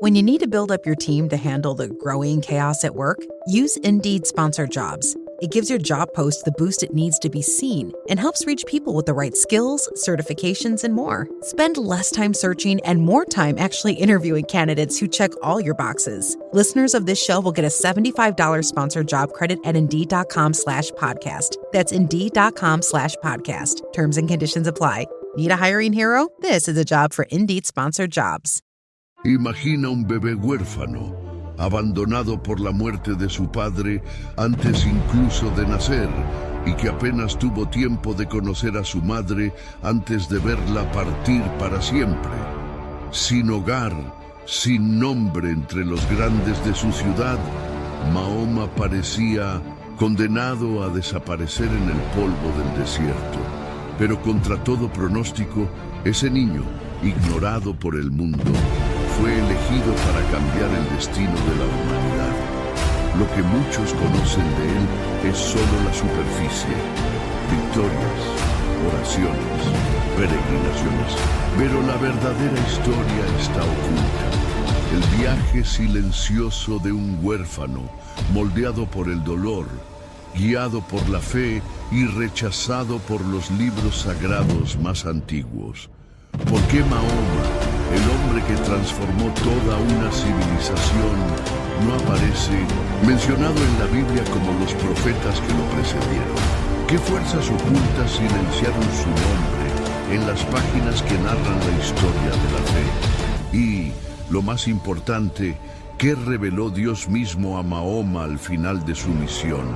When you need to build up your team to handle the growing chaos at work, use Indeed Sponsored Jobs. It gives your job post the boost it needs to be seen and helps reach people with the right skills, certifications, and more. Spend less time searching and more time actually interviewing candidates who check all your boxes. Listeners of this show will get a $75 sponsored job credit at Indeed.com/podcast. That's Indeed.com/podcast. Terms and conditions apply. Need a hiring hero? This is a job for Indeed Sponsored Jobs. Imagina un bebé huérfano, abandonado por la muerte de su padre antes incluso de nacer, y que apenas tuvo tiempo de conocer a su madre antes de verla partir para siempre. Sin hogar, sin nombre entre los grandes de su ciudad, Mahoma parecía condenado a desaparecer en el polvo del desierto. Pero contra todo pronóstico, ese niño, ignorado por el mundo, fue elegido para cambiar el destino de la humanidad. Lo que muchos conocen de él es solo la superficie, victorias, oraciones, peregrinaciones, pero la verdadera historia está oculta. El viaje silencioso de un huérfano, moldeado por el dolor, guiado por la fe y rechazado por los libros sagrados más antiguos. ¿Por qué Mahoma, el hombre que transformó toda una civilización, no aparece mencionado en la Biblia como los profetas que lo precedieron? ¿Qué fuerzas ocultas silenciaron su nombre en las páginas que narran la historia de la fe? Y, lo más importante, ¿qué reveló Dios mismo a Mahoma al final de su misión?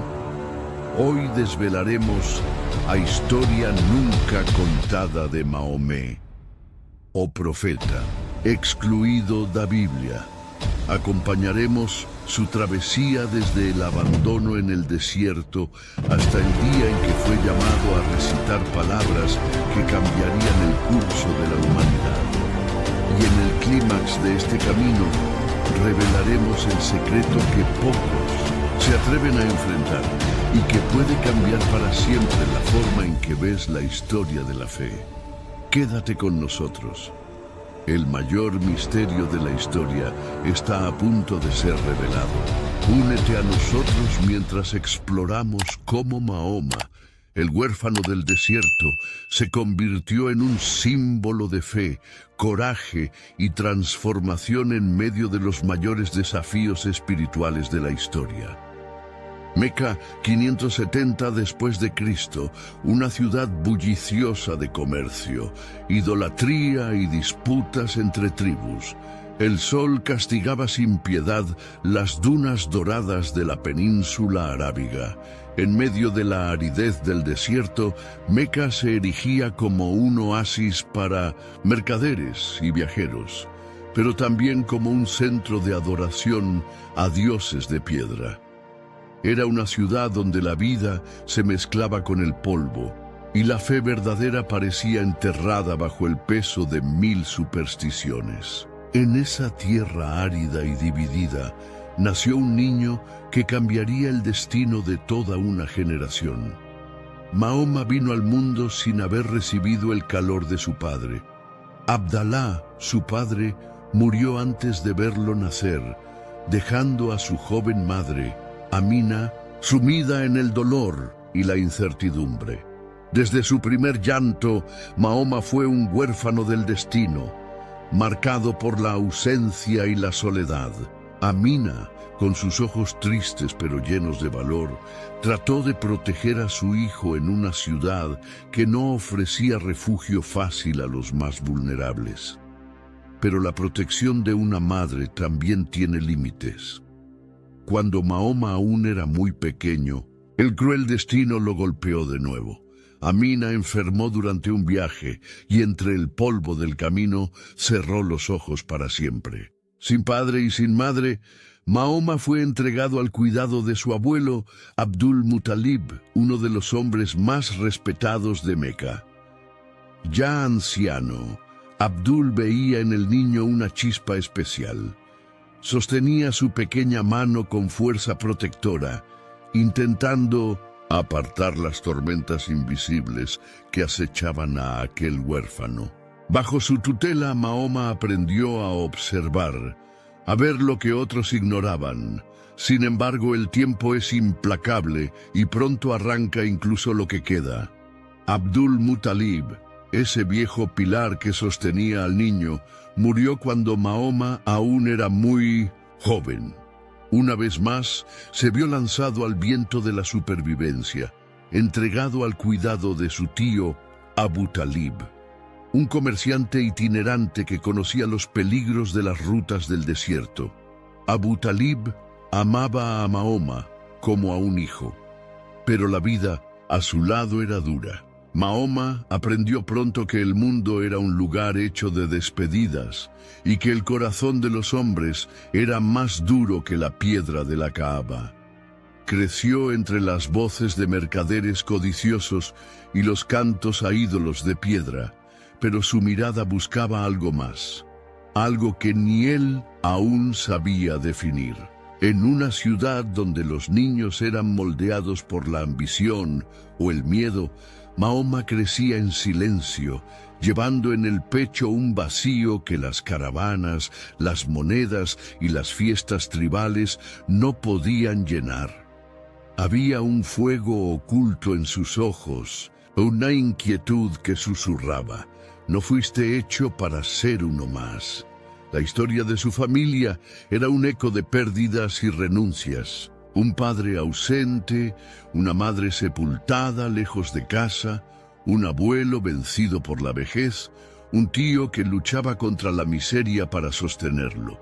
Hoy desvelaremos a historia nunca contada de Mahomet, o profeta, excluido da Biblia. Acompañaremos su travesía desde el abandono en el desierto hasta el día en que fue llamado a recitar palabras que cambiarían el curso de la humanidad. Y en el clímax de este camino revelaremos el secreto que pocos se atreven a enfrentar y que puede cambiar para siempre la forma en que ves la historia de la fe. Quédate con nosotros. El mayor misterio de la historia está a punto de ser revelado. Únete a nosotros mientras exploramos cómo Mahoma, el huérfano del desierto, se convirtió en un símbolo de fe, coraje y transformación en medio de los mayores desafíos espirituales de la historia. Meca, 570 después de Cristo, una ciudad bulliciosa de comercio, idolatría y disputas entre tribus. El sol castigaba sin piedad las dunas doradas de la península arábiga. En medio de la aridez del desierto, Meca se erigía como un oasis para mercaderes y viajeros, pero también como un centro de adoración a dioses de piedra. Era una ciudad donde la vida se mezclaba con el polvo y la fe verdadera parecía enterrada bajo el peso de 1000 supersticiones. En esa tierra árida y dividida nació un niño que cambiaría el destino de toda una generación. Mahoma vino al mundo sin haber recibido el calor de su padre. Abdalá, su padre, murió antes de verlo nacer, dejando a su joven madre, Amina, sumida en el dolor y la incertidumbre. Desde su primer llanto, Mahoma fue un huérfano del destino, marcado por la ausencia y la soledad. Amina, con sus ojos tristes pero llenos de valor, trató de proteger a su hijo en una ciudad que no ofrecía refugio fácil a los más vulnerables. Pero la protección de una madre también tiene límites. Cuando Mahoma aún era muy pequeño, el cruel destino lo golpeó de nuevo. Amina enfermó durante un viaje y entre el polvo del camino cerró los ojos para siempre. Sin padre y sin madre, Mahoma fue entregado al cuidado de su abuelo Abdul Muttalib, uno de los hombres más respetados de Meca. Ya anciano, Abdul veía en el niño una chispa especial. Sostenía su pequeña mano con fuerza protectora, intentando apartar las tormentas invisibles que acechaban a aquel huérfano. Bajo su tutela, Mahoma aprendió a observar, a ver lo que otros ignoraban. Sin embargo, el tiempo es implacable y pronto arranca incluso lo que queda. Abdul Muttalib, ese viejo pilar que sostenía al niño, murió cuando Mahoma aún era muy joven. Una vez más, se vio lanzado al viento de la supervivencia, entregado al cuidado de su tío Abu Talib, un comerciante itinerante que conocía los peligros de las rutas del desierto. Abu Talib amaba a Mahoma como a un hijo, pero la vida a su lado era dura. Mahoma aprendió pronto que el mundo era un lugar hecho de despedidas y que el corazón de los hombres era más duro que la piedra de la Kaaba. Creció entre las voces de mercaderes codiciosos y los cantos a ídolos de piedra, pero su mirada buscaba algo más, algo que ni él aún sabía definir. En una ciudad donde los niños eran moldeados por la ambición o el miedo, Mahoma crecía en silencio, llevando en el pecho un vacío que las caravanas, las monedas y las fiestas tribales no podían llenar. Había un fuego oculto en sus ojos, una inquietud que susurraba: no fuiste hecho para ser uno más. La historia de su familia era un eco de pérdidas y renuncias. Un padre ausente, una madre sepultada lejos de casa, un abuelo vencido por la vejez, un tío que luchaba contra la miseria para sostenerlo.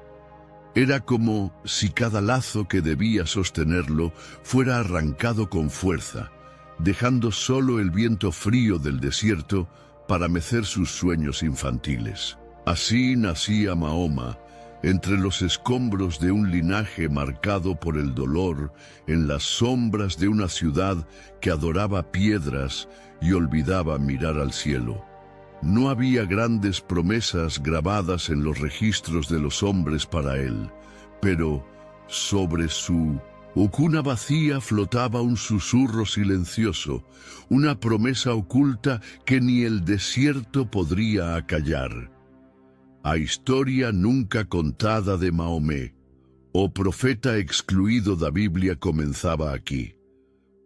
Era como si cada lazo que debía sostenerlo fuera arrancado con fuerza, dejando solo el viento frío del desierto para mecer sus sueños infantiles. Así nacía Mahoma, entre los escombros de un linaje marcado por el dolor, en las sombras de una ciudad que adoraba piedras y olvidaba mirar al cielo. No había grandes promesas grabadas en los registros de los hombres para él, pero sobre su cuna vacía flotaba un susurro silencioso, una promesa oculta que ni el desierto podría acallar. A historia nunca contada de Mahomet, o profeta excluido da Biblia, comenzaba aquí.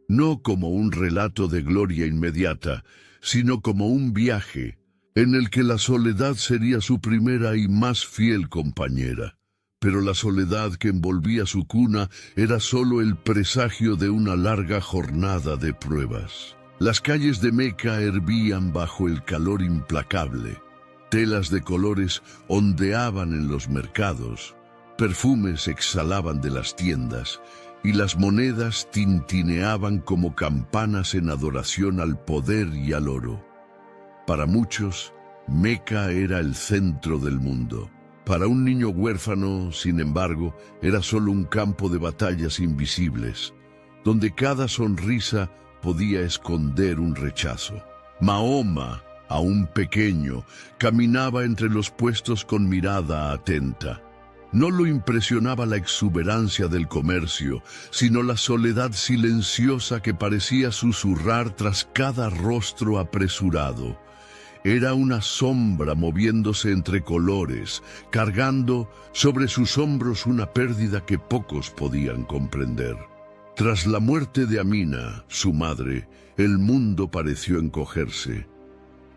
No como un relato de gloria inmediata, sino como un viaje en el que la soledad sería su primera y más fiel compañera. Pero la soledad que envolvía su cuna era solo el presagio de una larga jornada de pruebas. Las calles de Meca hervían bajo el calor implacable. Telas de colores ondeaban en los mercados, perfumes exhalaban de las tiendas y las monedas tintineaban como campanas en adoración al poder y al oro. Para muchos, Meca era el centro del mundo. Para un niño huérfano, sin embargo, era solo un campo de batallas invisibles, donde cada sonrisa podía esconder un rechazo. Mahoma, aún pequeño, caminaba entre los puestos con mirada atenta. No lo impresionaba la exuberancia del comercio, sino la soledad silenciosa que parecía susurrar tras cada rostro apresurado. Era una sombra moviéndose entre colores, cargando sobre sus hombros una pérdida que pocos podían comprender. Tras la muerte de Amina, su madre, el mundo pareció encogerse.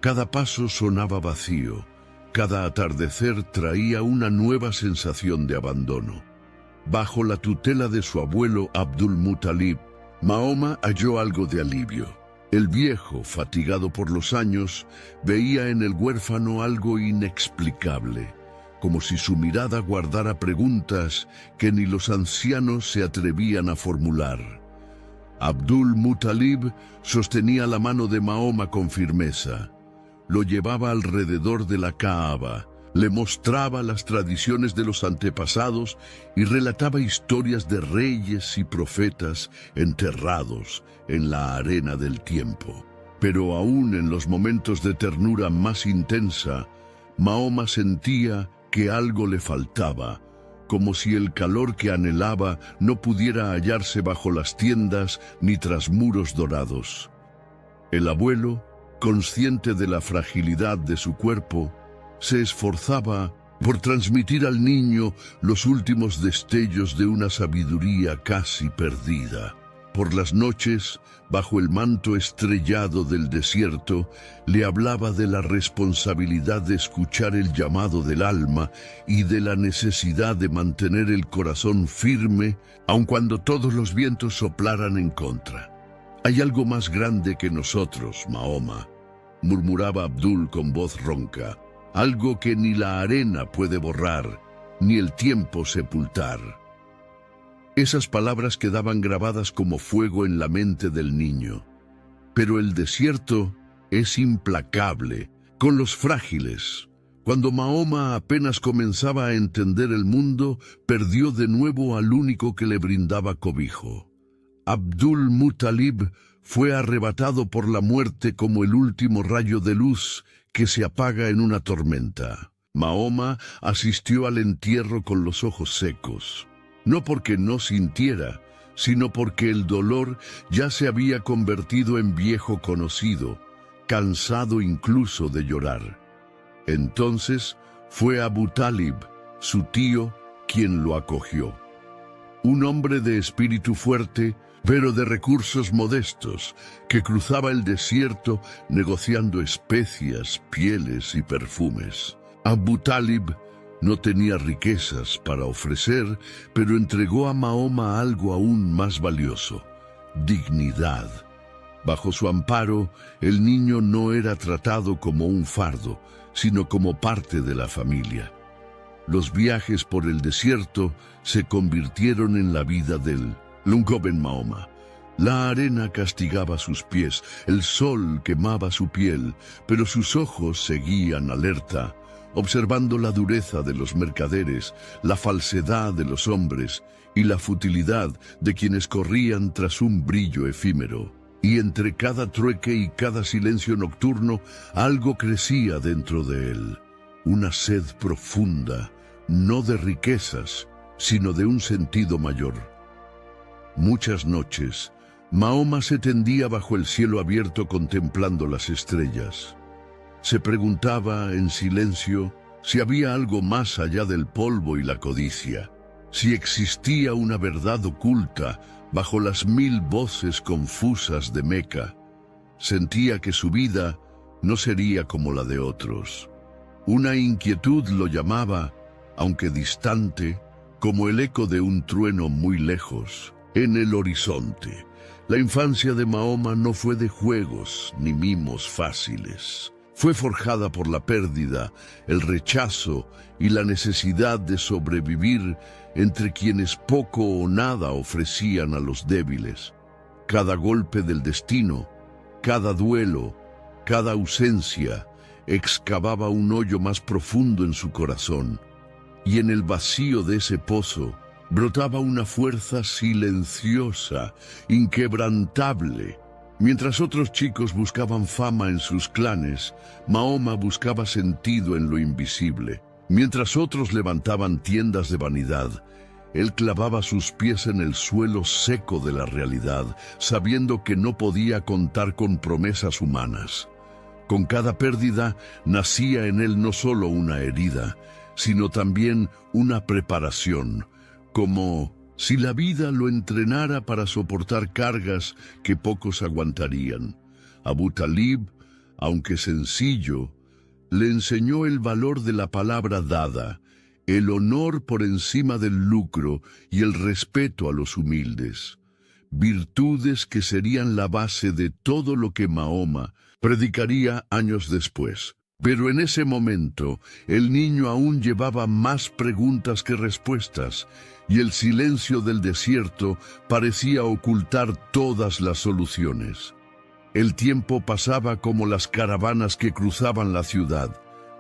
Cada paso sonaba vacío, cada atardecer traía una nueva sensación de abandono. Bajo la tutela de su abuelo Abdul Muttalib, Mahoma halló algo de alivio. El viejo, fatigado por los años, veía en el huérfano algo inexplicable, como si su mirada guardara preguntas que ni los ancianos se atrevían a formular. Abdul Muttalib sostenía la mano de Mahoma con firmeza. Lo llevaba alrededor de la Kaaba, le mostraba las tradiciones de los antepasados y relataba historias de reyes y profetas enterrados en la arena del tiempo. Pero aún en los momentos de ternura más intensa, Mahoma sentía que algo le faltaba, como si el calor que anhelaba no pudiera hallarse bajo las tiendas ni tras muros dorados. El abuelo, consciente de la fragilidad de su cuerpo, se esforzaba por transmitir al niño los últimos destellos de una sabiduría casi perdida. Por las noches, bajo el manto estrellado del desierto, le hablaba de la responsabilidad de escuchar el llamado del alma y de la necesidad de mantener el corazón firme, aun cuando todos los vientos soplaran en contra. «Hay algo más grande que nosotros, Mahoma», murmuraba Abdul con voz ronca, «algo que ni la arena puede borrar, ni el tiempo sepultar». Esas palabras quedaban grabadas como fuego en la mente del niño. Pero el desierto es implacable con los frágiles. Cuando Mahoma apenas comenzaba a entender el mundo, perdió de nuevo al único que le brindaba cobijo. Abdul Muttalib fue arrebatado por la muerte como el último rayo de luz que se apaga en una tormenta. Mahoma asistió al entierro con los ojos secos. No porque no sintiera, sino porque el dolor ya se había convertido en viejo conocido, cansado incluso de llorar. Entonces fue Abu Talib, su tío, quien lo acogió. Un hombre de espíritu fuerte, pero de recursos modestos, que cruzaba el desierto negociando especias, pieles y perfumes. Abu Talib no tenía riquezas para ofrecer, pero entregó a Mahoma algo aún más valioso: dignidad. Bajo su amparo, el niño no era tratado como un fardo, sino como parte de la familia. Los viajes por el desierto se convirtieron en la vida del joven Mahoma. La arena castigaba sus pies, el sol quemaba su piel, pero sus ojos seguían alerta, observando la dureza de los mercaderes, la falsedad de los hombres y la futilidad de quienes corrían tras un brillo efímero. Y entre cada trueque y cada silencio nocturno, algo crecía dentro de él, una sed profunda, no de riquezas, sino de un sentido mayor. Muchas noches, Mahoma se tendía bajo el cielo abierto contemplando las estrellas. Se preguntaba en silencio si había algo más allá del polvo y la codicia, si existía una verdad oculta bajo las 1000 voces confusas de Meca. Sentía que su vida no sería como la de otros. Una inquietud lo llamaba, aunque distante, como el eco de un trueno muy lejos, en el horizonte. La infancia de Mahoma no fue de juegos ni mimos fáciles. Fue forjada por la pérdida, el rechazo y la necesidad de sobrevivir entre quienes poco o nada ofrecían a los débiles. Cada golpe del destino, cada duelo, cada ausencia, excavaba un hoyo más profundo en su corazón, y en el vacío de ese pozo brotaba una fuerza silenciosa, inquebrantable. Mientras otros chicos buscaban fama en sus clanes, Mahoma buscaba sentido en lo invisible. Mientras otros levantaban tiendas de vanidad, él clavaba sus pies en el suelo seco de la realidad, sabiendo que no podía contar con promesas humanas. Con cada pérdida nacía en él no solo una herida, sino también una preparación, como si la vida lo entrenara para soportar cargas que pocos aguantarían. Abu Talib, aunque sencillo, le enseñó el valor de la palabra dada, el honor por encima del lucro y el respeto a los humildes, virtudes que serían la base de todo lo que Mahoma predicaría años después. Pero en ese momento, el niño aún llevaba más preguntas que respuestas, y el silencio del desierto parecía ocultar todas las soluciones. El tiempo pasaba como las caravanas que cruzaban la ciudad,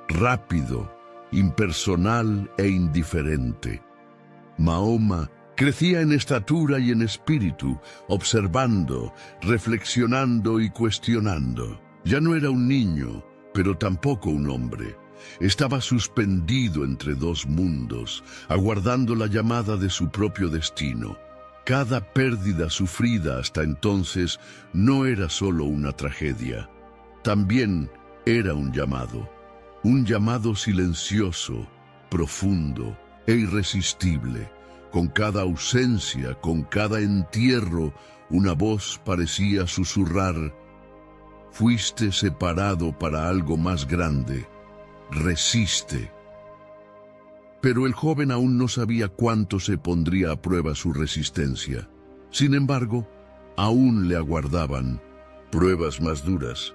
rápido, impersonal e indiferente. Mahoma crecía en estatura y en espíritu, observando, reflexionando y cuestionando. Ya no era un niño, pero tampoco un hombre. Estaba suspendido entre dos mundos, aguardando la llamada de su propio destino. Cada pérdida sufrida hasta entonces no era solo una tragedia. también era un llamado silencioso, profundo e irresistible. Con cada ausencia, con cada entierro, una voz parecía susurrar: fuiste separado para algo más grande, resiste. Pero el joven aún no sabía cuánto se pondría a prueba su resistencia. Sin embargo, aún le aguardaban pruebas más duras.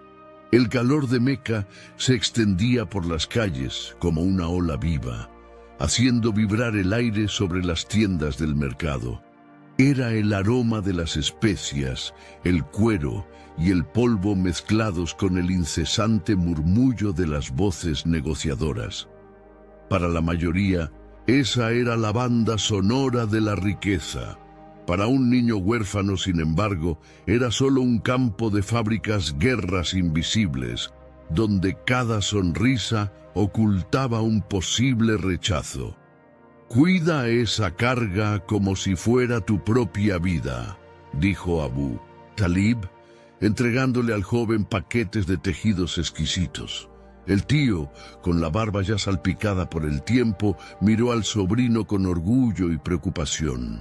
El calor de Meca se extendía por las calles como una ola viva, haciendo vibrar el aire sobre las tiendas del mercado. Era el aroma de las especias, el cuero y el polvo mezclados con el incesante murmullo de las voces negociadoras. Para la mayoría, esa era la banda sonora de la riqueza. Para un niño huérfano, sin embargo, era solo un campo de fábricas, guerras invisibles, donde cada sonrisa ocultaba un posible rechazo. Cuida esa carga como si fuera tu propia vida, dijo Abu Talib, entregándole al joven paquetes de tejidos exquisitos. El tío, con la barba ya salpicada por el tiempo, miró al sobrino con orgullo y preocupación.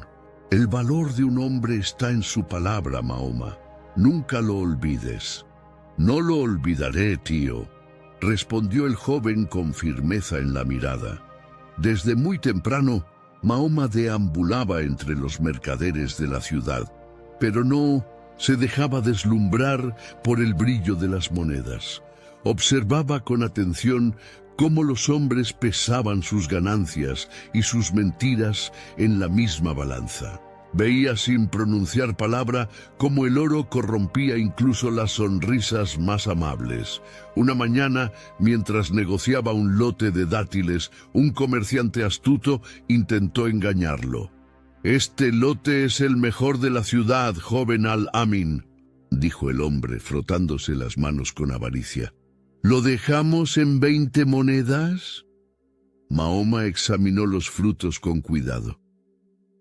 El valor de un hombre está en su palabra, Mahoma. Nunca lo olvides. No lo olvidaré, tío, respondió el joven con firmeza en la mirada. Desde muy temprano, Mahoma deambulaba entre los mercaderes de la ciudad, pero no se dejaba deslumbrar por el brillo de las monedas. Observaba con atención cómo los hombres pesaban sus ganancias y sus mentiras en la misma balanza. Veía sin pronunciar palabra cómo el oro corrompía incluso las sonrisas más amables. Una mañana, mientras negociaba un lote de dátiles, un comerciante astuto intentó engañarlo. «Este lote es el mejor de la ciudad, joven Al-Amin», dijo el hombre, frotándose las manos con avaricia. «¿Lo dejamos en 20 monedas?» Mahoma examinó los frutos con cuidado.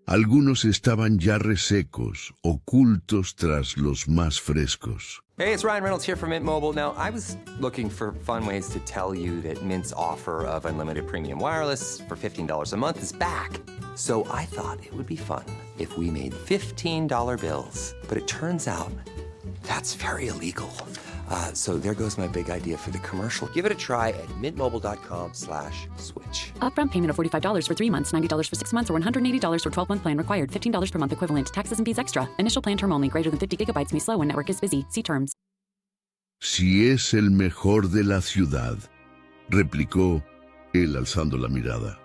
Algunos estaban ya resecos, ocultos tras los más frescos. Hey, it's Ryan Reynolds here from Mint Mobile. Now, I was looking for fun ways to tell you that Mint's offer of unlimited premium wireless for $15 a month is back. So I thought it would be fun if we made $15 bills. But it turns out that's very illegal. So there goes my big idea for the commercial. Give it a try at mintmobile.com/switch. Upfront payment of $45 for 3 months, $90 for 6 months, or $180 for 12-month plan required. $15 per month equivalent. Taxes and fees extra. Initial plan term only. Greater than 50 gigabytes may slow when network is busy. See terms. Si es el mejor de la ciudad, replicó él alzando la mirada.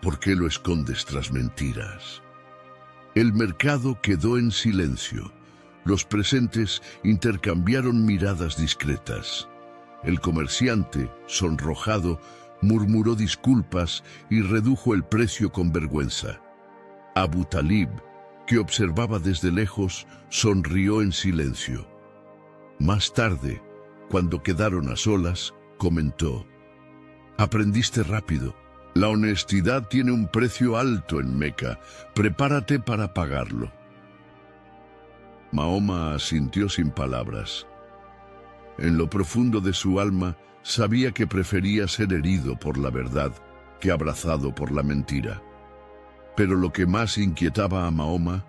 ¿Por qué lo escondes tras mentiras? El mercado quedó en silencio. Los presentes intercambiaron miradas discretas. El comerciante, sonrojado, murmuró disculpas y redujo el precio con vergüenza. Abu Talib, que observaba desde lejos, sonrió en silencio. Más tarde, cuando quedaron a solas, comentó: «Aprendiste rápido. La honestidad tiene un precio alto en Meca. Prepárate para pagarlo». Mahoma asintió sin palabras. En lo profundo de su alma sabía que prefería ser herido por la verdad que abrazado por la mentira. Pero lo que más inquietaba a Mahoma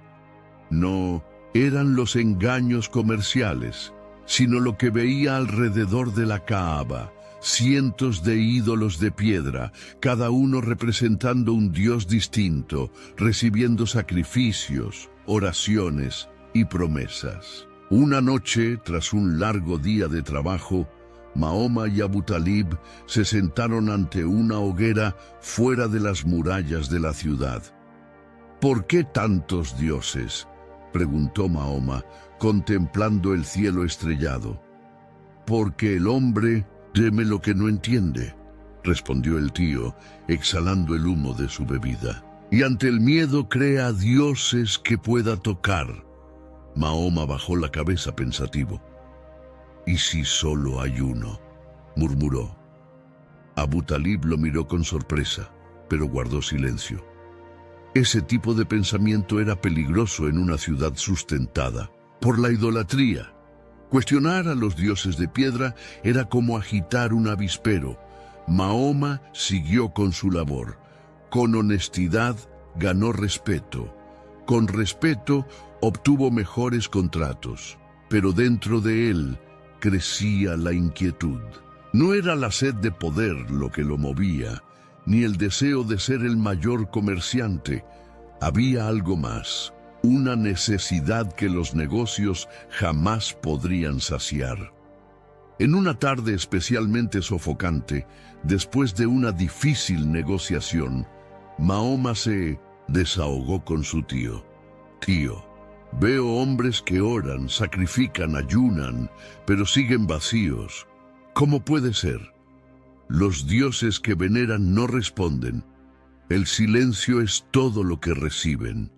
no eran los engaños comerciales, sino lo que veía alrededor de la Kaaba, cientos de ídolos de piedra, cada uno representando un dios distinto, recibiendo sacrificios, oraciones y promesas. Una noche, tras un largo día de trabajo, Mahoma y Abu Talib se sentaron ante una hoguera fuera de las murallas de la ciudad. «¿Por qué tantos dioses?», preguntó Mahoma, contemplando el cielo estrellado. «Porque el hombre teme lo que no entiende», respondió el tío, exhalando el humo de su bebida. «Y ante el miedo crea dioses que pueda tocar». Mahoma bajó la cabeza pensativo. «¿Y si solo hay uno?», murmuró. Abu Talib lo miró con sorpresa, pero guardó silencio. Ese tipo de pensamiento era peligroso en una ciudad sustentada por la idolatría. Cuestionar a los dioses de piedra era como agitar un avispero. Mahoma siguió con su labor. Con honestidad ganó respeto. Con respeto obtuvo mejores contratos. Pero dentro de él crecía la inquietud. No era la sed de poder lo que lo movía, ni el deseo de ser el mayor comerciante. Había algo más, una necesidad que los negocios jamás podrían saciar. En una tarde especialmente sofocante, después de una difícil negociación, Mahoma se desahogó con su tío. Tío, veo hombres que oran, sacrifican, ayunan, pero siguen vacíos. ¿Cómo puede ser? Los dioses que veneran no responden. El silencio es todo lo que reciben.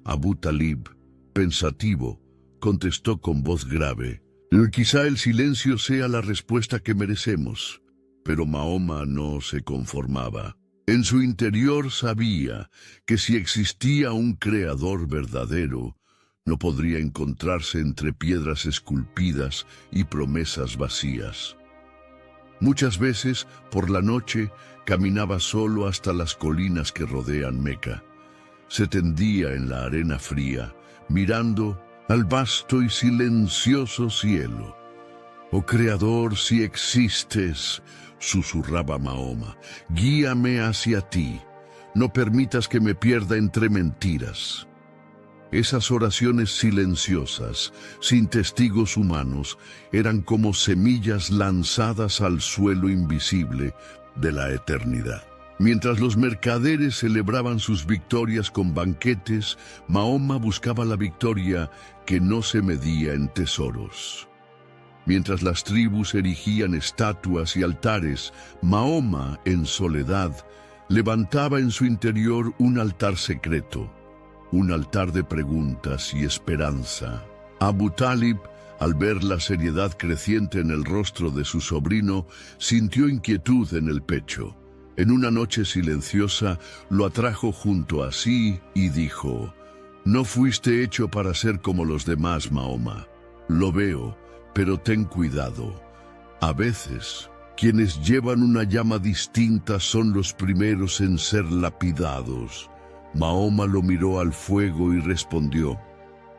Abu Talib, pensativo, contestó con voz grave. Quizá el silencio sea la respuesta que merecemos. Pero Mahoma no se conformaba. En su interior sabía que si existía un creador verdadero, no podría encontrarse entre piedras esculpidas y promesas vacías. Muchas veces, por la noche, caminaba solo hasta las colinas que rodean Meca. Se tendía en la arena fría, mirando al vasto y silencioso cielo. «Oh Creador, si existes», susurraba Mahoma, «guíame hacia ti. No permitas que me pierda entre mentiras». Esas oraciones silenciosas, sin testigos humanos, eran como semillas lanzadas al suelo invisible de la eternidad. Mientras los mercaderes celebraban sus victorias con banquetes, Mahoma buscaba la victoria que no se medía en tesoros. Mientras las tribus erigían estatuas y altares, Mahoma, en soledad, levantaba en su interior un altar secreto. Un altar de preguntas y esperanza. Abu Talib, al ver la seriedad creciente en el rostro de su sobrino, sintió inquietud en el pecho. En una noche silenciosa, lo atrajo junto a sí y dijo: «No fuiste hecho para ser como los demás, Mahoma. Lo veo, pero ten cuidado. A veces, quienes llevan una llama distinta son los primeros en ser lapidados». Mahoma lo miró al fuego y respondió: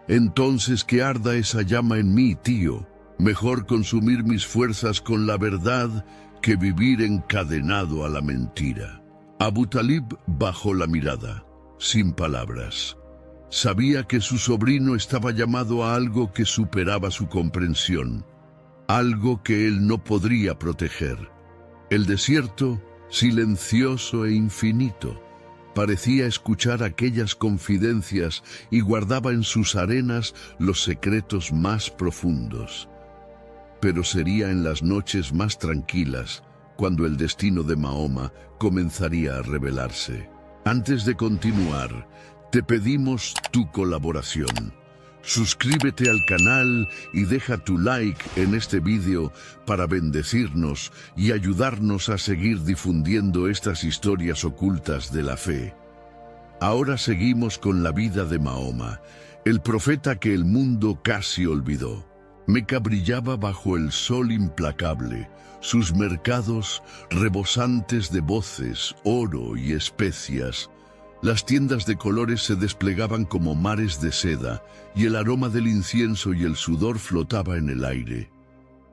«Entonces que arda esa llama en mí, tío. Mejor consumir mis fuerzas con la verdad que vivir encadenado a la mentira». Abu Talib bajó la mirada, sin palabras. Sabía que su sobrino estaba llamado a algo que superaba su comprensión, algo que él no podría proteger. El desierto, silencioso e infinito, parecía escuchar aquellas confidencias y guardaba en sus arenas los secretos más profundos. Pero sería en las noches más tranquilas cuando el destino de Mahoma comenzaría a revelarse. Antes de continuar, te pedimos tu colaboración. Suscríbete al canal y deja tu like en este vídeo para bendecirnos y ayudarnos a seguir difundiendo estas historias ocultas de la fe. Ahora seguimos con la vida de Mahoma, el profeta que el mundo casi olvidó. Meca brillaba bajo el sol implacable, sus mercados rebosantes de voces, oro y especias. Las tiendas de colores se desplegaban como mares de seda, y el aroma del incienso y el sudor flotaba en el aire.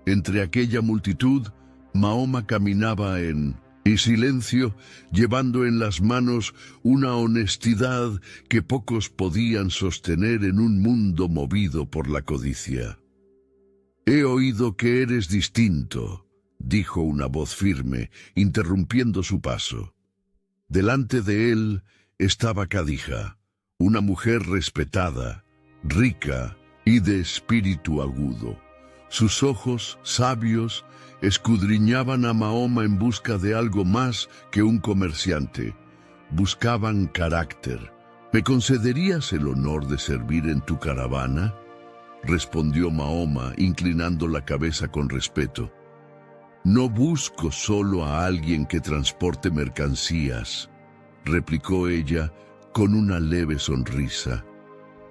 Entre aquella multitud, Mahoma caminaba en silencio, llevando en las manos una honestidad que pocos podían sostener en un mundo movido por la codicia. «He oído que eres distinto», dijo una voz firme, interrumpiendo su paso. Delante de él estaba Khadija, una mujer respetada, rica y de espíritu agudo. Sus ojos, sabios, escudriñaban a Mahoma en busca de algo más que un comerciante. Buscaban carácter. «¿Me concederías el honor de servir en tu caravana?», respondió Mahoma, inclinando la cabeza con respeto. «No busco solo a alguien que transporte mercancías», replicó ella con una leve sonrisa.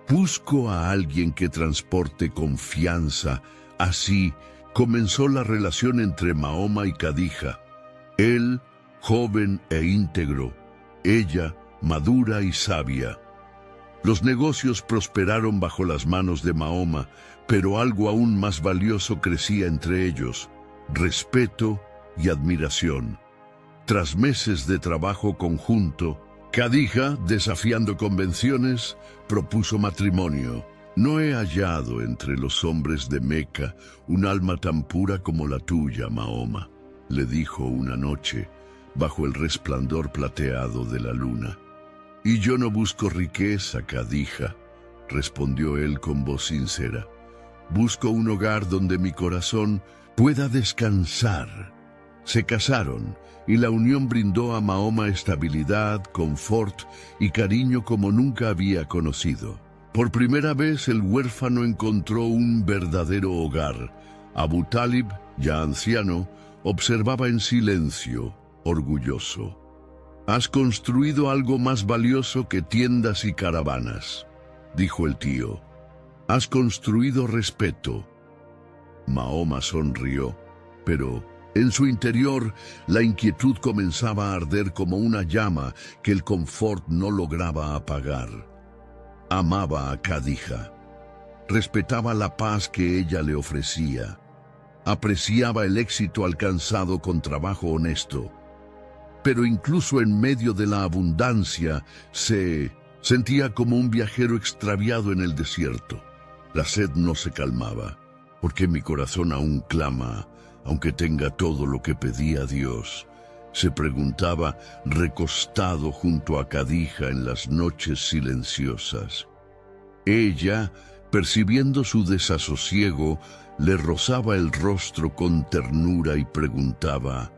Busco a alguien que transporte confianza. Así comenzó la relación entre Mahoma y Khadija. Él, joven e íntegro, ella, madura y sabia. Los negocios prosperaron bajo las manos de Mahoma, pero algo aún más valioso crecía entre ellos: respeto y admiración. Tras meses de trabajo conjunto, Khadija, desafiando convenciones, propuso matrimonio. No he hallado entre los hombres de Meca un alma tan pura como la tuya, Mahoma, le dijo una noche, bajo el resplandor plateado de la luna. Y yo no busco riqueza, Khadija, respondió él con voz sincera. Busco un hogar donde mi corazón pueda descansar. Se casaron, y la unión brindó a Mahoma estabilidad, confort y cariño como nunca había conocido. Por primera vez el huérfano encontró un verdadero hogar. Abu Talib, ya anciano, observaba en silencio, orgulloso. «Has construido algo más valioso que tiendas y caravanas», dijo el tío. «Has construido respeto». Mahoma sonrió, pero en su interior la inquietud comenzaba a arder como una llama que el confort no lograba apagar. Amaba a Khadija, respetaba la paz que ella le ofrecía, apreciaba el éxito alcanzado con trabajo honesto, pero incluso en medio de la abundancia se sentía como un viajero extraviado en el desierto. La sed no se calmaba, porque mi corazón aún clama, aunque tenga todo lo que pedí a Dios, se preguntaba recostado junto a Khadija en las noches silenciosas. Ella, percibiendo su desasosiego, le rozaba el rostro con ternura y preguntaba: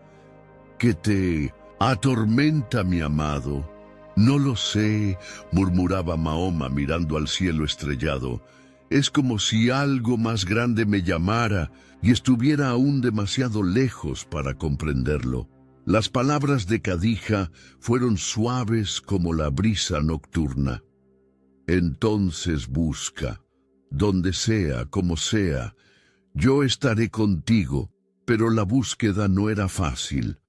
«¿Qué te atormenta, mi amado?» «No lo sé», murmuraba Mahoma mirando al cielo estrellado. «Es como si algo más grande me llamara y estuviera aún demasiado lejos para comprenderlo». Las palabras de Khadija fueron suaves como la brisa nocturna. «Entonces busca, donde sea, como sea. Yo estaré contigo», pero la búsqueda no era fácil.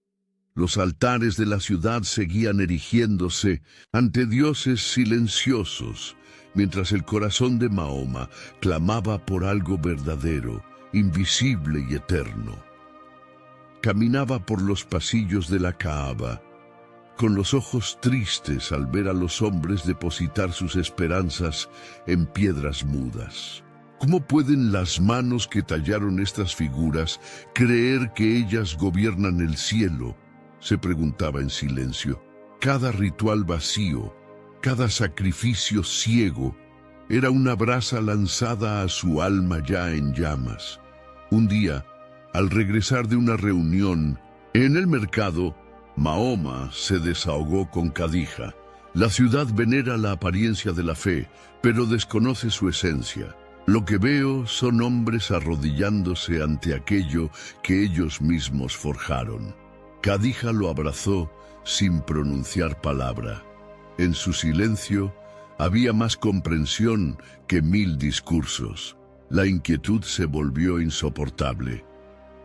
Los altares de la ciudad seguían erigiéndose ante dioses silenciosos, mientras el corazón de Mahoma clamaba por algo verdadero, invisible y eterno. Caminaba por los pasillos de la Kaaba, con los ojos tristes al ver a los hombres depositar sus esperanzas en piedras mudas. ¿Cómo pueden las manos que tallaron estas figuras creer que ellas gobiernan el cielo?, se preguntaba en silencio. Cada ritual vacío, cada sacrificio ciego, era una brasa lanzada a su alma ya en llamas. Un día, al regresar de una reunión en el mercado, Mahoma se desahogó con Khadija. La ciudad venera la apariencia de la fe, pero desconoce su esencia. Lo que veo son hombres arrodillándose ante aquello que ellos mismos forjaron. Khadija lo abrazó sin pronunciar palabra. En su silencio había más comprensión que 1000 discursos. La inquietud se volvió insoportable.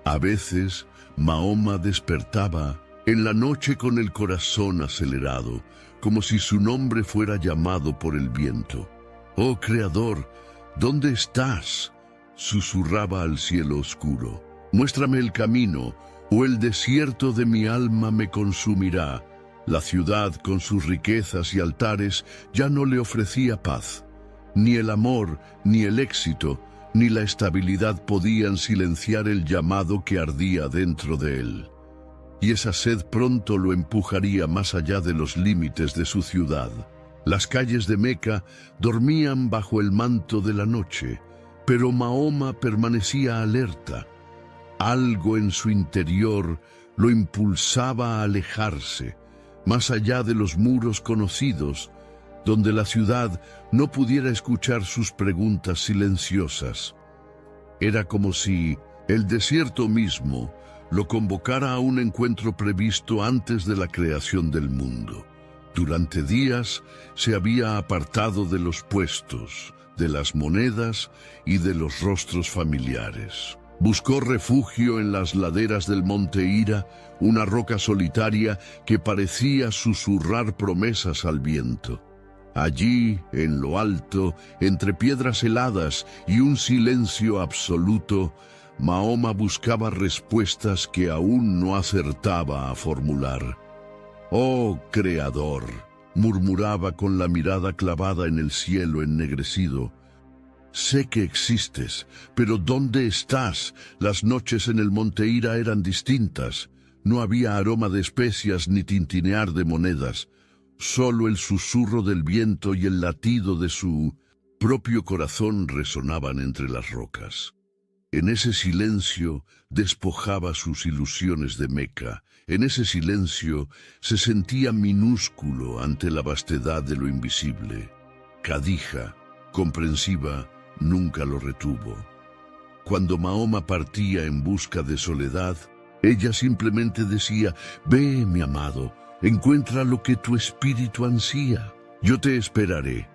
A veces, Mahoma despertaba en la noche con el corazón acelerado, como si su nombre fuera llamado por el viento. «Oh Creador, ¿dónde estás?», susurraba al cielo oscuro. «Muéstrame el camino, o el desierto de mi alma me consumirá». La ciudad, con sus riquezas y altares, ya no le ofrecía paz. Ni el amor, ni el éxito, ni la estabilidad podían silenciar el llamado que ardía dentro de él. Y esa sed pronto lo empujaría más allá de los límites de su ciudad. Las calles de Meca dormían bajo el manto de la noche, pero Mahoma permanecía alerta. Algo en su interior lo impulsaba a alejarse, más allá de los muros conocidos, donde la ciudad no pudiera escuchar sus preguntas silenciosas. Era como si el desierto mismo lo convocara a un encuentro previsto antes de la creación del mundo. Durante días se había apartado de los puestos, de las monedas y de los rostros familiares. Buscó refugio en las laderas del Monte Ira, una roca solitaria que parecía susurrar promesas al viento. Allí, en lo alto, entre piedras heladas y un silencio absoluto, Mahoma buscaba respuestas que aún no acertaba a formular. «Oh, Creador», murmuraba con la mirada clavada en el cielo ennegrecido, «sé que existes, pero ¿dónde estás? Las noches en el Monte Ira eran distintas. No había aroma de especias ni tintinear de monedas. Solo el susurro del viento y el latido de su propio corazón resonaban entre las rocas. En ese silencio despojaba sus ilusiones de Meca. En ese silencio se sentía minúsculo ante la vastedad de lo invisible. Khadija, comprensiva, nunca lo retuvo. Cuando Mahoma partía en busca de soledad, ella simplemente decía: «Ve, mi amado, encuentra lo que tu espíritu ansía. Yo te esperaré».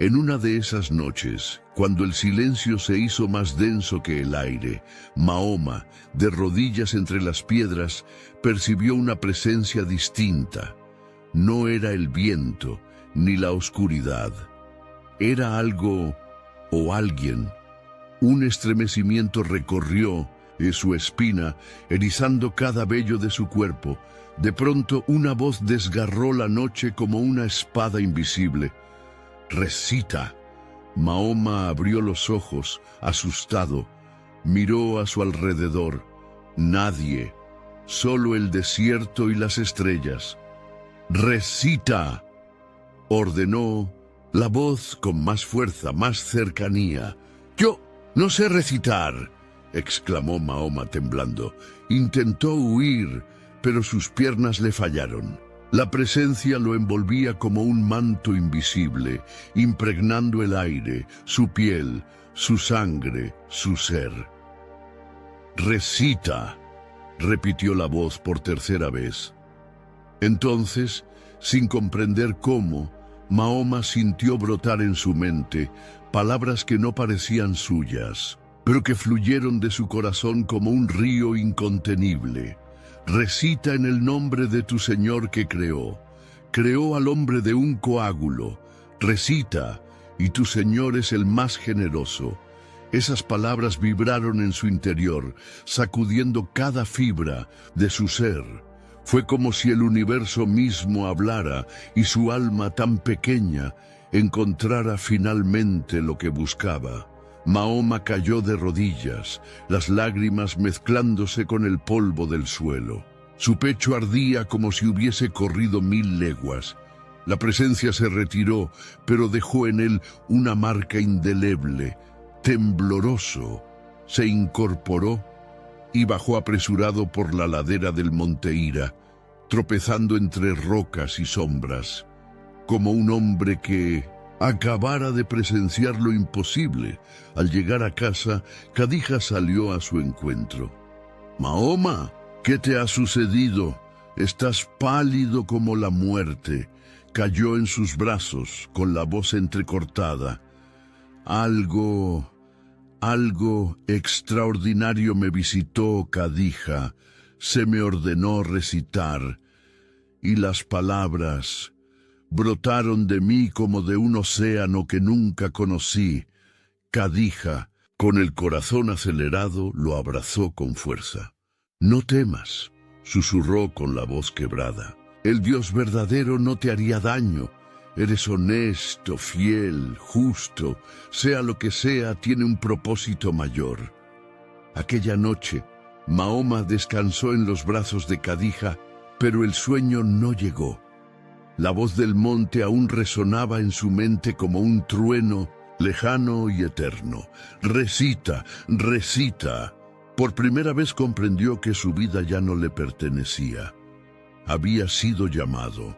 En una de esas noches, cuando el silencio se hizo más denso que el aire, Mahoma, de rodillas entre las piedras, percibió una presencia distinta. No era el viento, ni la oscuridad. Era algo o alguien. Un estremecimiento recorrió su espina, erizando cada vello de su cuerpo. De pronto, una voz desgarró la noche como una espada invisible. «Recita». Mahoma abrió los ojos, asustado. Miró a su alrededor. Nadie, solo el desierto y las estrellas. «Recita», ordenó la voz con más fuerza, más cercanía. «Yo no sé recitar», exclamó Mahoma temblando. Intentó huir, pero sus piernas le fallaron. La presencia lo envolvía como un manto invisible, impregnando el aire, su piel, su sangre, su ser. «Recita», repitió la voz por tercera vez. Entonces, sin comprender cómo, Mahoma sintió brotar en su mente palabras que no parecían suyas, pero que fluyeron de su corazón como un río incontenible. «Recita en el nombre de tu Señor que creó. Creó al hombre de un coágulo. Recita, y tu Señor es el más generoso». Esas palabras vibraron en su interior, sacudiendo cada fibra de su ser. Fue como si el universo mismo hablara y su alma tan pequeña encontrara finalmente lo que buscaba. Mahoma cayó de rodillas, las lágrimas mezclándose con el polvo del suelo. Su pecho ardía como si hubiese corrido 1000 leguas. La presencia se retiró, pero dejó en él una marca indeleble. Tembloroso, se incorporó y bajó apresurado por la ladera del Monte Ira, tropezando entre rocas y sombras, como un hombre que acabara de presenciar lo imposible. Al llegar a casa, Khadija salió a su encuentro. «Mahoma, ¿qué te ha sucedido? Estás pálido como la muerte». Cayó en sus brazos, con la voz entrecortada. Algo extraordinario me visitó, Khadija. Se me ordenó recitar, y las palabras brotaron de mí como de un océano que nunca conocí. Khadija, con el corazón acelerado, lo abrazó con fuerza. «No temas», susurró con la voz quebrada. «El Dios verdadero no te haría daño. Eres honesto, fiel, justo. Sea lo que sea, tiene un propósito mayor». Aquella noche, Mahoma descansó en los brazos de Khadija, pero el sueño no llegó. La voz del monte aún resonaba en su mente como un trueno lejano y eterno. «Recita, recita». Por primera vez comprendió que su vida ya no le pertenecía. Había sido llamado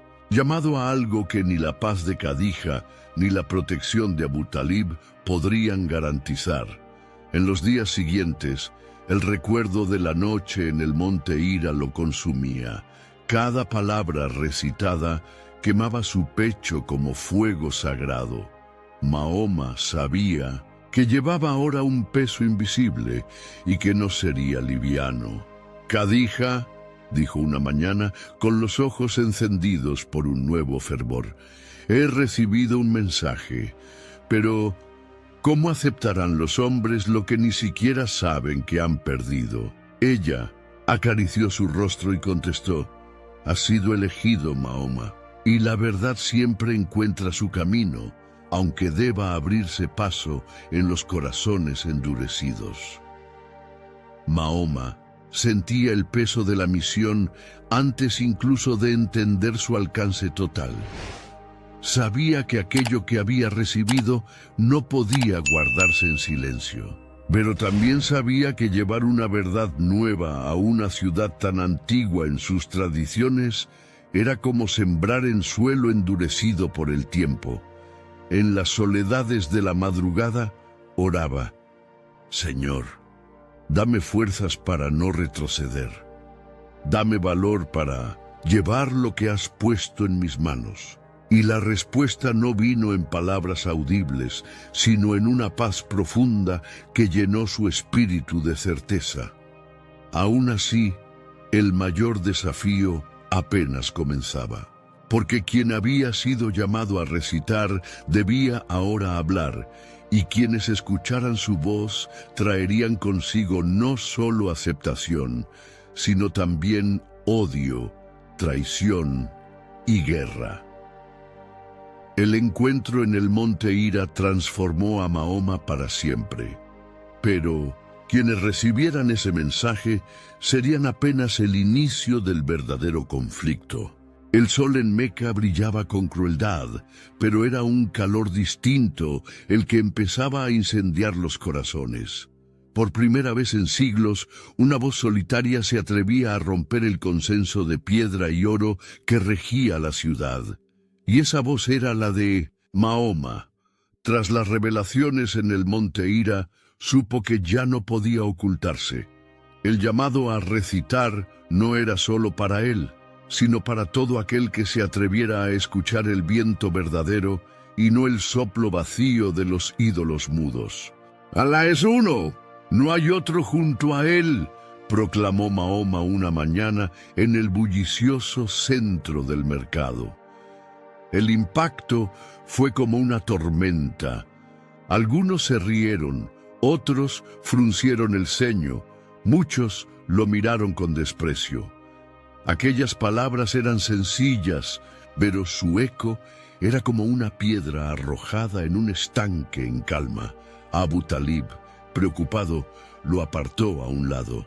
a algo que ni la paz de Khadija ni la protección de Abu Talib podrían garantizar. En los días siguientes, el recuerdo de la noche en el Monte Ira lo consumía. Cada palabra recitada quemaba su pecho como fuego sagrado. Mahoma sabía que llevaba ahora un peso invisible y que no sería liviano. «Khadija», dijo una mañana, con los ojos encendidos por un nuevo fervor, «he recibido un mensaje, pero ¿cómo aceptarán los hombres lo que ni siquiera saben que han perdido?» Ella acarició su rostro y contestó: «Has sido elegido, Mahoma, y la verdad siempre encuentra su camino, aunque deba abrirse paso en los corazones endurecidos». Mahoma sentía el peso de la misión antes incluso de entender su alcance total. Sabía que aquello que había recibido no podía guardarse en silencio, pero también sabía que llevar una verdad nueva a una ciudad tan antigua en sus tradiciones era como sembrar en suelo endurecido por el tiempo. En las soledades de la madrugada oraba: «Señor, dame fuerzas para no retroceder. Dame valor para llevar lo que has puesto en mis manos». Y la respuesta no vino en palabras audibles, sino en una paz profunda que llenó su espíritu de certeza. Aún así, el mayor desafío apenas comenzaba, porque quien había sido llamado a recitar debía ahora hablar, y quienes escucharan su voz traerían consigo no solo aceptación, sino también odio, traición y guerra. El encuentro en el monte Hira transformó a Mahoma para siempre, pero quienes recibieran ese mensaje serían apenas el inicio del verdadero conflicto. El sol en Meca brillaba con crueldad, pero era un calor distinto el que empezaba a incendiar los corazones. Por primera vez en siglos, una voz solitaria se atrevía a romper el consenso de piedra y oro que regía la ciudad. Y esa voz era la de Mahoma. Tras las revelaciones en el monte Hira, supo que ya no podía ocultarse. El llamado a recitar no era solo para él, sino para todo aquel que se atreviera a escuchar el viento verdadero y no el soplo vacío de los ídolos mudos. «Alá es uno, no hay otro junto a él», proclamó Mahoma una mañana en el bullicioso centro del mercado. El impacto fue como una tormenta. Algunos se rieron, otros fruncieron el ceño, muchos lo miraron con desprecio. Aquellas palabras eran sencillas, pero su eco era como una piedra arrojada en un estanque en calma. Abu Talib, preocupado, lo apartó a un lado.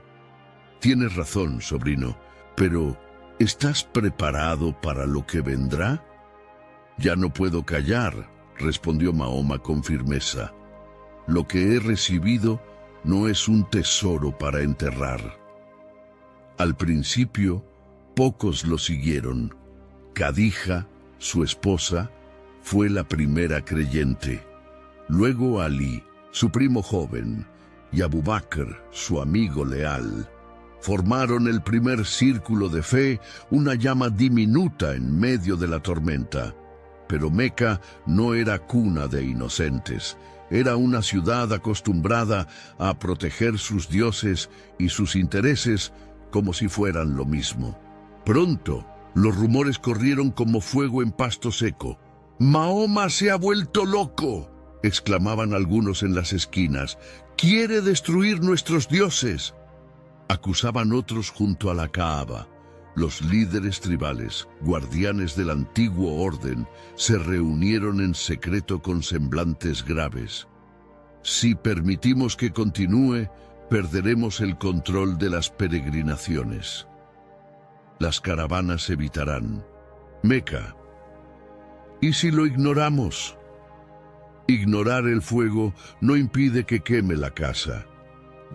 «Tienes razón, sobrino, pero ¿estás preparado para lo que vendrá?» «Ya no puedo callar», respondió Mahoma con firmeza. «Lo que he recibido no es un tesoro para enterrar». Al principio, pocos lo siguieron. Khadija, su esposa, fue la primera creyente. Luego Ali, su primo joven, y Abu Bakr, su amigo leal. Formaron el primer círculo de fe, una llama diminuta en medio de la tormenta. Pero Meca no era cuna de inocentes. Era una ciudad acostumbrada a proteger sus dioses y sus intereses como si fueran lo mismo. Pronto, los rumores corrieron como fuego en pasto seco. «¡Mahoma se ha vuelto loco!», exclamaban algunos en las esquinas. «¡Quiere destruir nuestros dioses!», acusaban otros junto a la Kaaba. Los líderes tribales, guardianes del antiguo orden, se reunieron en secreto con semblantes graves. «Si permitimos que continúe, perderemos el control de las peregrinaciones. Las caravanas evitarán Meca. ¿Y si lo ignoramos?» Ignorar el fuego no impide que queme la casa.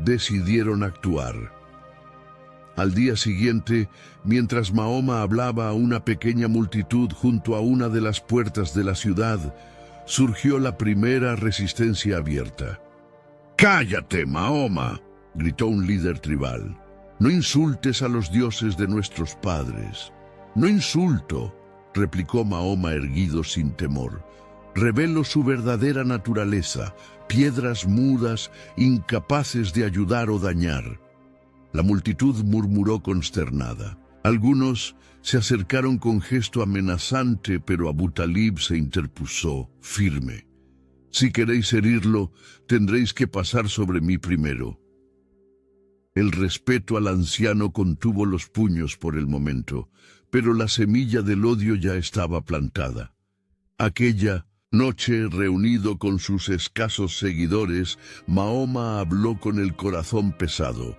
Decidieron actuar. Al día siguiente, mientras Mahoma hablaba a una pequeña multitud junto a una de las puertas de la ciudad, surgió la primera resistencia abierta. «¡Cállate, Mahoma!», gritó un líder tribal. «No insultes a los dioses de nuestros padres». «No insulto, replicó Mahoma erguido sin temor. Revelo su verdadera naturaleza, piedras mudas, incapaces de ayudar o dañar. La multitud murmuró consternada. Algunos se acercaron con gesto amenazante, pero Abu Talib se interpuso, firme. Si queréis herirlo, tendréis que pasar sobre mí primero. El respeto al anciano contuvo los puños por el momento, pero la semilla del odio ya estaba plantada. Aquella noche, reunido con sus escasos seguidores, Mahoma habló con el corazón pesado.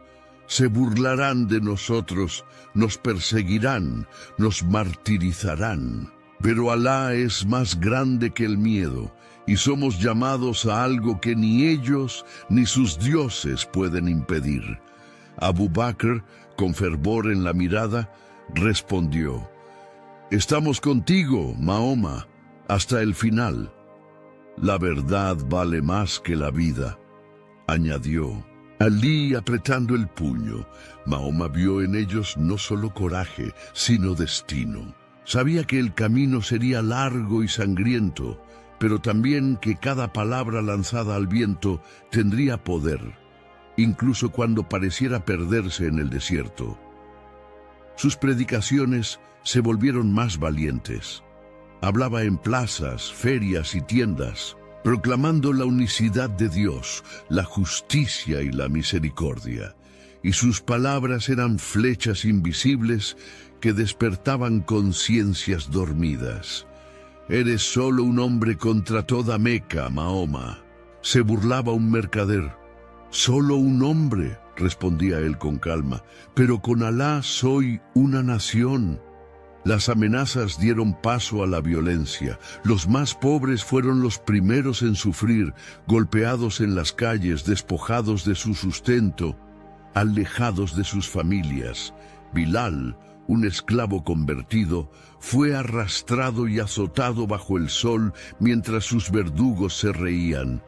Se burlarán de nosotros, nos perseguirán, nos martirizarán. Pero Alá es más grande que el miedo, y somos llamados a algo que ni ellos ni sus dioses pueden impedir. Abu Bakr, con fervor en la mirada, respondió: «Estamos contigo, Mahoma, hasta el final». «La verdad vale más que la vida», añadió Alí apretando el puño. Mahoma vio en ellos no solo coraje, sino destino. Sabía que el camino sería largo y sangriento, pero también que cada palabra lanzada al viento tendría poder, incluso cuando pareciera perderse en el desierto. Sus predicaciones se volvieron más valientes. Hablaba en plazas, ferias y tiendas, proclamando la unicidad de Dios, la justicia y la misericordia. Y sus palabras eran flechas invisibles que despertaban conciencias dormidas. «Eres solo un hombre contra toda Meca, Mahoma», se burlaba un mercader. «Solo un hombre», respondía él con calma, «pero con Alá soy una nación». Las amenazas dieron paso a la violencia. Los más pobres fueron los primeros en sufrir, golpeados en las calles, despojados de su sustento, alejados de sus familias. Bilal, un esclavo convertido, fue arrastrado y azotado bajo el sol mientras sus verdugos se reían.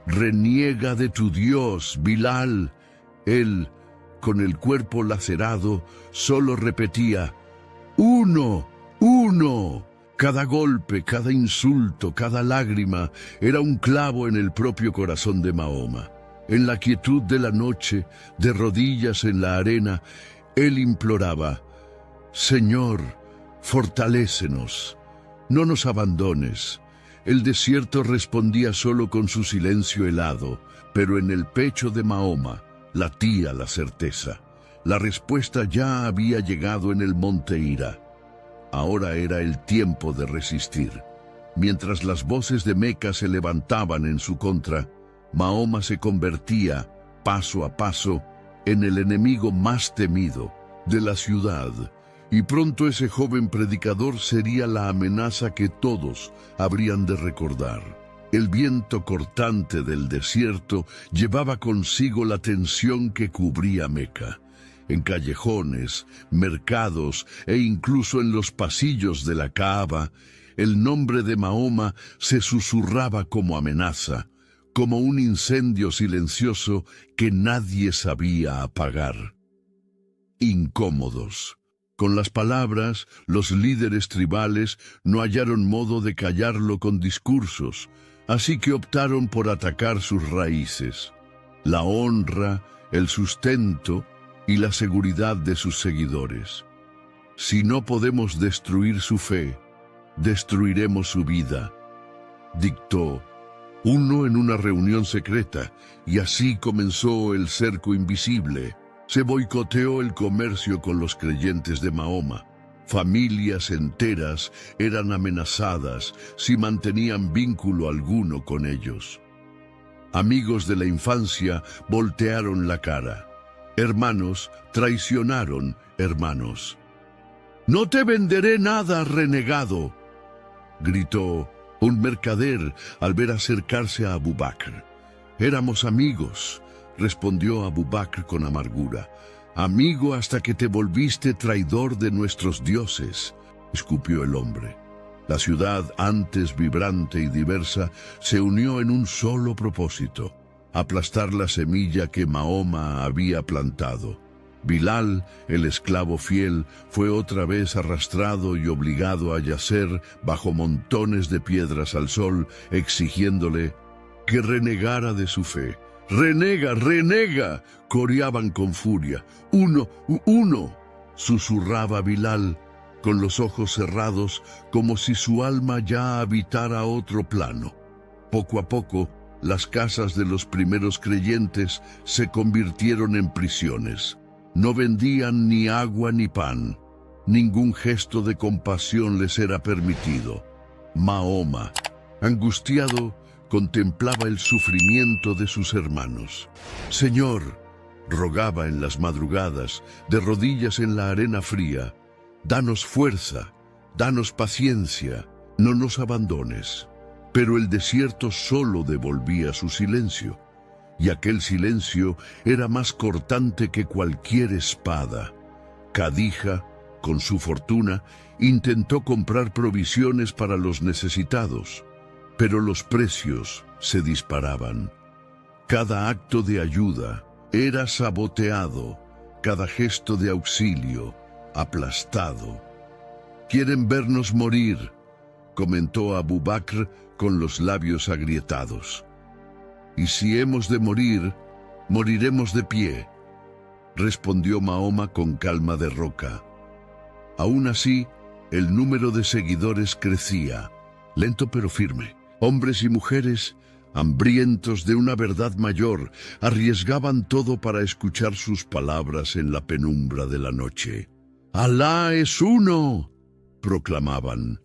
«Reniega de tu Dios, Bilal». Él, con el cuerpo lacerado, solo repetía: «Uno, uno». Cada golpe, cada insulto, cada lágrima era un clavo en el propio corazón de Mahoma. En la quietud de la noche, de rodillas en la arena, él imploraba: «Señor, fortalécenos, no nos abandones». El desierto respondía solo con su silencio helado, pero en el pecho de Mahoma latía la certeza. La respuesta ya había llegado en el monte Hira. Ahora era el tiempo de resistir. Mientras las voces de Meca se levantaban en su contra, Mahoma se convertía, paso a paso, en el enemigo más temido de la ciudad. Y pronto ese joven predicador sería la amenaza que todos habrían de recordar. El viento cortante del desierto llevaba consigo la tensión que cubría Meca. En callejones, mercados e incluso en los pasillos de la Kaaba, el nombre de Mahoma se susurraba como amenaza, como un incendio silencioso que nadie sabía apagar. Incómodos. Con las palabras, los líderes tribales no hallaron modo de callarlo con discursos, así que optaron por atacar sus raíces, la honra, el sustento y la seguridad de sus seguidores. «Si no podemos destruir su fe, destruiremos su vida», dictó uno en una reunión secreta, y así comenzó el cerco invisible. Se boicoteó el comercio con los creyentes de Mahoma. Familias enteras eran amenazadas si mantenían vínculo alguno con ellos. Amigos de la infancia voltearon la cara. Hermanos traicionaron hermanos. «No te venderé nada, renegado», gritó un mercader al ver acercarse a Abu Bakr. «Éramos amigos», respondió Abu Bakr con amargura. «Amigo hasta que te volviste traidor de nuestros dioses», escupió el hombre. La ciudad, antes vibrante y diversa, se unió en un solo propósito: aplastar la semilla que Mahoma había plantado. Bilal, el esclavo fiel, fue otra vez arrastrado y obligado a yacer bajo montones de piedras al sol, exigiéndole que renegara de su fe. ¡Renega, renega!, coreaban con furia. ¡Uno, uno!, susurraba Bilal, con los ojos cerrados, como si su alma ya habitara otro plano. Poco a poco, las casas de los primeros creyentes se convirtieron en prisiones. No vendían ni agua ni pan. Ningún gesto de compasión les era permitido. Mahoma, angustiado, contemplaba el sufrimiento de sus hermanos. «Señor», rogaba en las madrugadas, de rodillas en la arena fría, «danos fuerza, danos paciencia, no nos abandones». Pero el desierto solo devolvía su silencio, y aquel silencio era más cortante que cualquier espada. Khadija, con su fortuna, intentó comprar provisiones para los necesitados, pero los precios se disparaban. Cada acto de ayuda era saboteado, cada gesto de auxilio aplastado. «Quieren vernos morir», comentó Abu Bakr con los labios agrietados. «Y si hemos de morir, moriremos de pie», respondió Mahoma con calma de roca. Aún así, el número de seguidores crecía, lento pero firme. Hombres y mujeres, hambrientos de una verdad mayor, arriesgaban todo para escuchar sus palabras en la penumbra de la noche. «Alá es uno», proclamaban.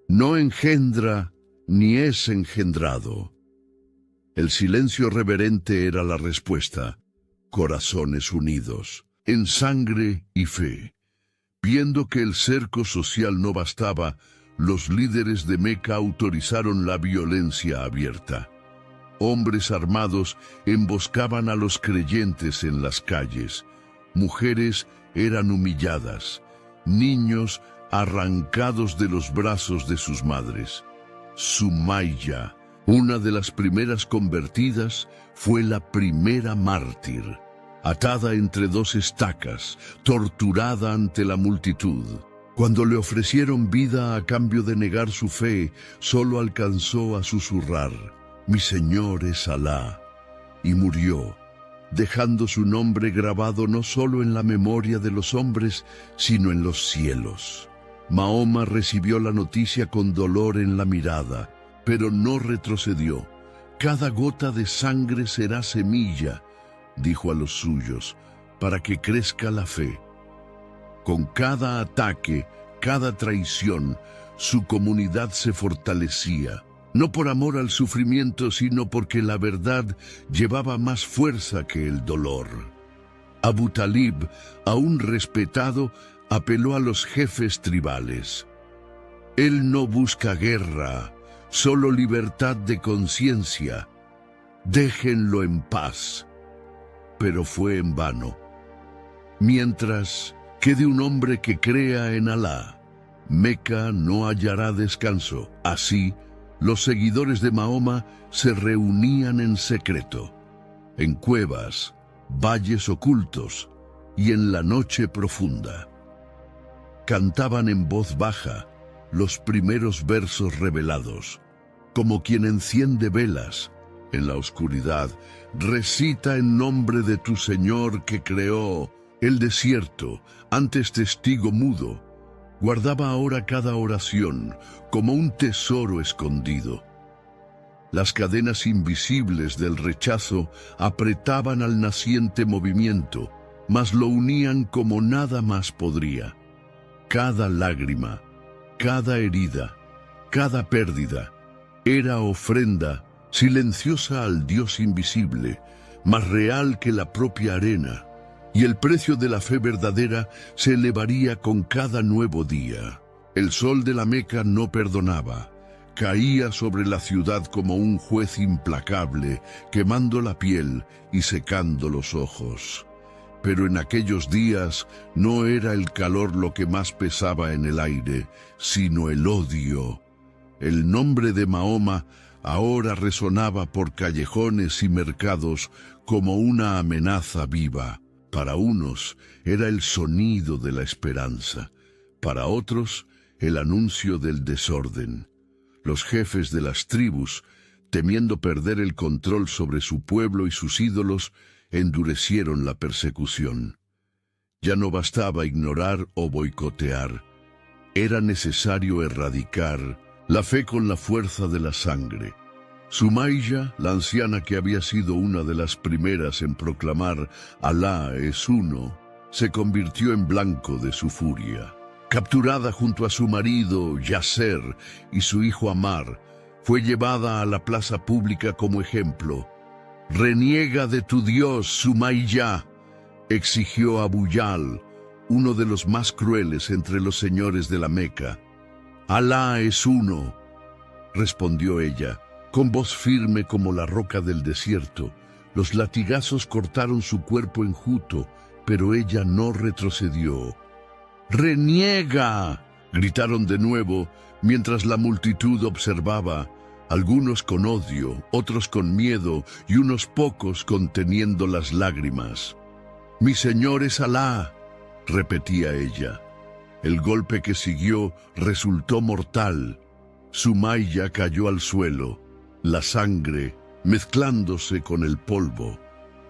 «No engendra ni es engendrado». El silencio reverente era la respuesta. Corazones unidos, en sangre y fe. Viendo que el cerco social no bastaba, los líderes de Meca autorizaron la violencia abierta. Hombres armados emboscaban a los creyentes en las calles. Mujeres eran humilladas. Niños arrancados de los brazos de sus madres. Sumayya, una de las primeras convertidas, fue la primera mártir, atada entre dos estacas, torturada ante la multitud. Cuando le ofrecieron vida a cambio de negar su fe, solo alcanzó a susurrar: «Mi Señor es Alá», y murió, dejando su nombre grabado no solo en la memoria de los hombres, sino en los cielos. Mahoma recibió la noticia con dolor en la mirada, pero no retrocedió. «Cada gota de sangre será semilla», dijo a los suyos, «para que crezca la fe». Con cada ataque, cada traición, su comunidad se fortalecía, no por amor al sufrimiento, sino porque la verdad llevaba más fuerza que el dolor. Abu Talib, aún respetado, apeló a los jefes tribales. «Él no busca guerra, solo libertad de conciencia. Déjenlo en paz». Pero fue en vano. Mientras quede un hombre que crea en Alá, Meca no hallará descanso. Así, los seguidores de Mahoma se reunían en secreto, en cuevas, valles ocultos y en la noche profunda. Cantaban en voz baja los primeros versos revelados, como quien enciende velas en la oscuridad. «Recita en nombre de tu Señor que creó el desierto, antes testigo mudo, guardaba ahora cada oración como un tesoro escondido». Las cadenas invisibles del rechazo apretaban al naciente movimiento, mas lo unían como nada más podría. Cada lágrima, cada herida, cada pérdida, era ofrenda silenciosa al Dios invisible, más real que la propia arena, y el precio de la fe verdadera se elevaría con cada nuevo día. El sol de la Meca no perdonaba, caía sobre la ciudad como un juez implacable, quemando la piel y secando los ojos. Pero en aquellos días no era el calor lo que más pesaba en el aire, sino el odio. El nombre de Mahoma ahora resonaba por callejones y mercados como una amenaza viva. Para unos era el sonido de la esperanza, para otros el anuncio del desorden. Los jefes de las tribus, temiendo perder el control sobre su pueblo y sus ídolos, endurecieron la persecución. Ya no bastaba ignorar o boicotear. Era necesario erradicar la fe con la fuerza de la sangre. Sumaya, la anciana que había sido una de las primeras en proclamar Alá es uno, se convirtió en blanco de su furia. Capturada junto a su marido Yasser y su hijo Amar, fue llevada a la plaza pública como ejemplo. «Reniega de tu Dios, Sumaya», exigió Abu Yal, uno de los más crueles entre los señores de la Meca. «Alá es uno», respondió ella, con voz firme como la roca del desierto. Los latigazos cortaron su cuerpo enjuto, pero ella no retrocedió. «¡Reniega!», gritaron de nuevo, mientras la multitud observaba, algunos con odio, otros con miedo y unos pocos conteniendo las lágrimas. «Mi Señor es Alá», repetía ella. El golpe que siguió resultó mortal. Sumaya cayó al suelo, la sangre mezclándose con el polvo.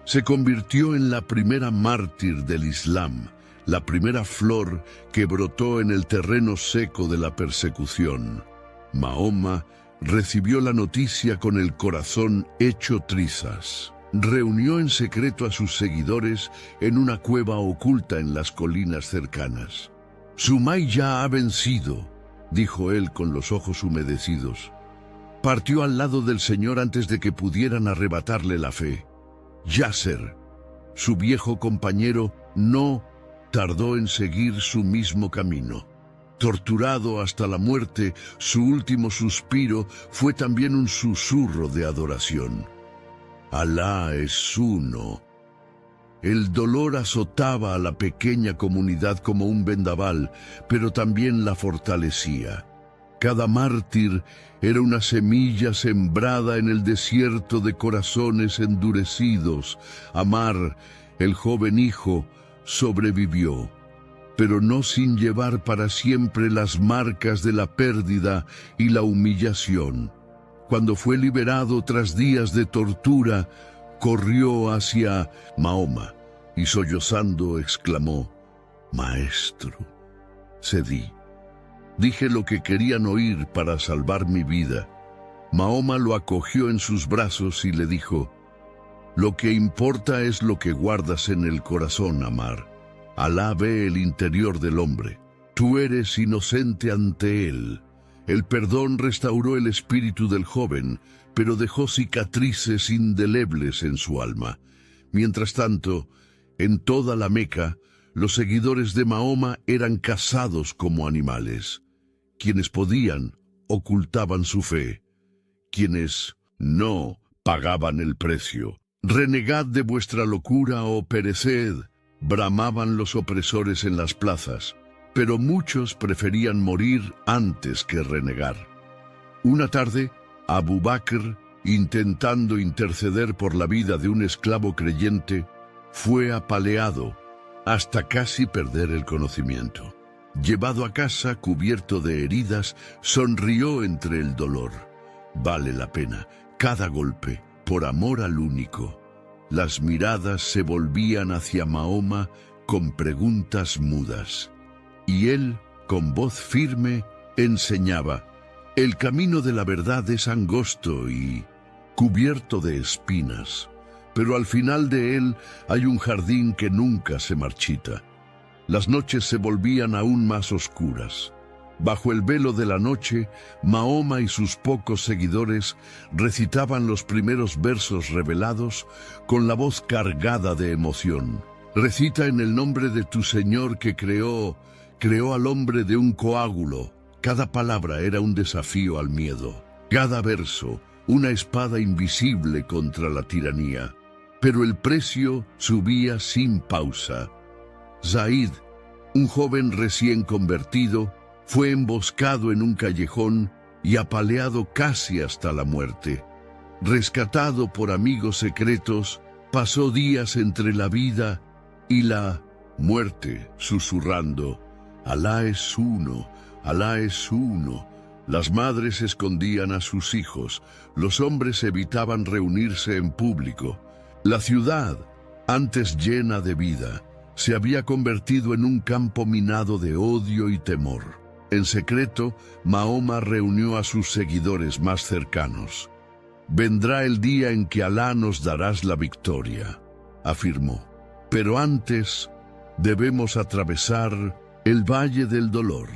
Se convirtió en la primera mártir del Islam, la primera flor que brotó en el terreno seco de la persecución. Mahoma recibió la noticia con el corazón hecho trizas. Reunió en secreto a sus seguidores en una cueva oculta en las colinas cercanas. «Sumaya ha vencido», dijo él con los ojos humedecidos. Partió al lado del Señor antes de que pudieran arrebatarle la fe. Yasser, su viejo compañero, no tardó en seguir su mismo camino. Torturado hasta la muerte, su último suspiro fue también un susurro de adoración. «Alá es uno». El dolor azotaba a la pequeña comunidad como un vendaval, pero también la fortalecía. Cada mártir era una semilla sembrada en el desierto de corazones endurecidos. Amar, el joven hijo, sobrevivió, pero no sin llevar para siempre las marcas de la pérdida y la humillación. Cuando fue liberado tras días de tortura, corrió hacia Mahoma y sollozando exclamó: «Maestro». Cedí. Dije lo que querían oír para salvar mi vida. Mahoma lo acogió en sus brazos y le dijo: «Lo que importa es lo que guardas en el corazón, Amar. Alá ve el interior del hombre. Tú eres inocente ante él». El perdón restauró el espíritu del joven, pero dejó cicatrices indelebles en su alma. Mientras tanto, en toda la Meca, los seguidores de Mahoma eran cazados como animales. Quienes podían, ocultaban su fe. Quienes no, pagaban el precio. «Renegad de vuestra locura o pereced», bramaban los opresores en las plazas. Pero muchos preferían morir antes que renegar. Una tarde, Abu Bakr, intentando interceder por la vida de un esclavo creyente, fue apaleado hasta casi perder el conocimiento. Llevado a casa, cubierto de heridas, sonrió entre el dolor. Vale la pena, cada golpe, por amor al único. Las miradas se volvían hacia Mahoma con preguntas mudas. Y él, con voz firme, enseñaba: «El camino de la verdad es angosto y cubierto de espinas, pero al final de él hay un jardín que nunca se marchita». Las noches se volvían aún más oscuras. Bajo el velo de la noche, Mahoma y sus pocos seguidores recitaban los primeros versos revelados con la voz cargada de emoción. «Recita en el nombre de tu Señor que creó al hombre de un coágulo». Cada palabra era un desafío al miedo. Cada verso, una espada invisible contra la tiranía. Pero el precio subía sin pausa. Zaid, un joven recién convertido, fue emboscado en un callejón y apaleado casi hasta la muerte. Rescatado por amigos secretos, pasó días entre la vida Y la muerte, susurrando, Alá es uno, Alá es uno. Las madres escondían a sus hijos, los hombres evitaban reunirse en público. La ciudad, antes llena de vida, se había convertido en un campo minado de odio y temor. En secreto, Mahoma reunió a sus seguidores más cercanos. «Vendrá el día en que Alá nos darás la victoria», afirmó. «Pero antes, debemos atravesar el valle del dolor».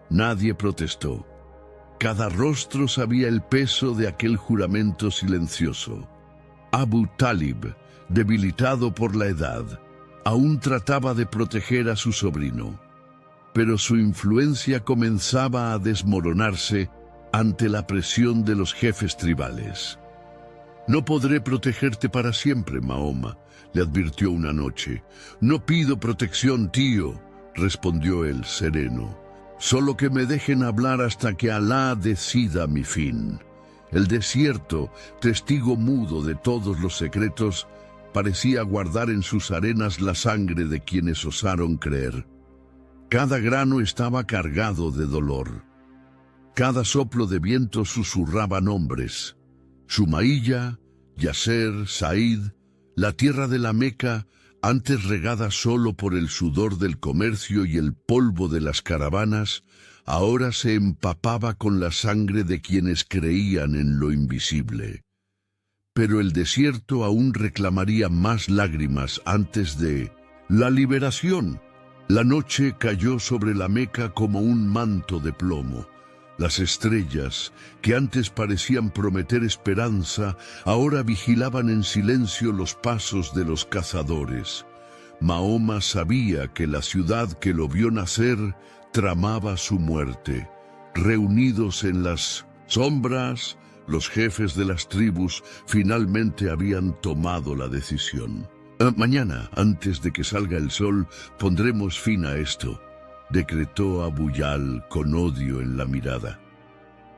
Nadie protestó. Cada rostro sabía el peso de aquel juramento silencioso. Abu Talib, debilitado por la edad, aún trataba de proteger a su sobrino, pero su influencia comenzaba a desmoronarse ante la presión de los jefes tribales. «No podré protegerte para siempre, Mahoma», le advirtió una noche. «No pido protección, tío», respondió él sereno. «Solo que me dejen hablar hasta que Alá decida mi fin». El desierto, testigo mudo de todos los secretos, parecía guardar en sus arenas la sangre de quienes osaron creer. Cada grano estaba cargado de dolor. Cada soplo de viento susurraba nombres. Sumailla, Yasser, Said, la tierra de la Meca, antes regada solo por el sudor del comercio y el polvo de las caravanas, ahora se empapaba con la sangre de quienes creían en lo invisible. Pero el desierto aún reclamaría más lágrimas antes de la liberación. La noche cayó sobre la Meca como un manto de plomo. Las estrellas, que antes parecían prometer esperanza, ahora vigilaban en silencio los pasos de los cazadores. Mahoma sabía que la ciudad que lo vio nacer tramaba su muerte. Reunidos en las sombras, los jefes de las tribus finalmente habían tomado la decisión. «Mañana, antes de que salga el sol, pondremos fin a esto», decretó Abu Yal con odio en la mirada.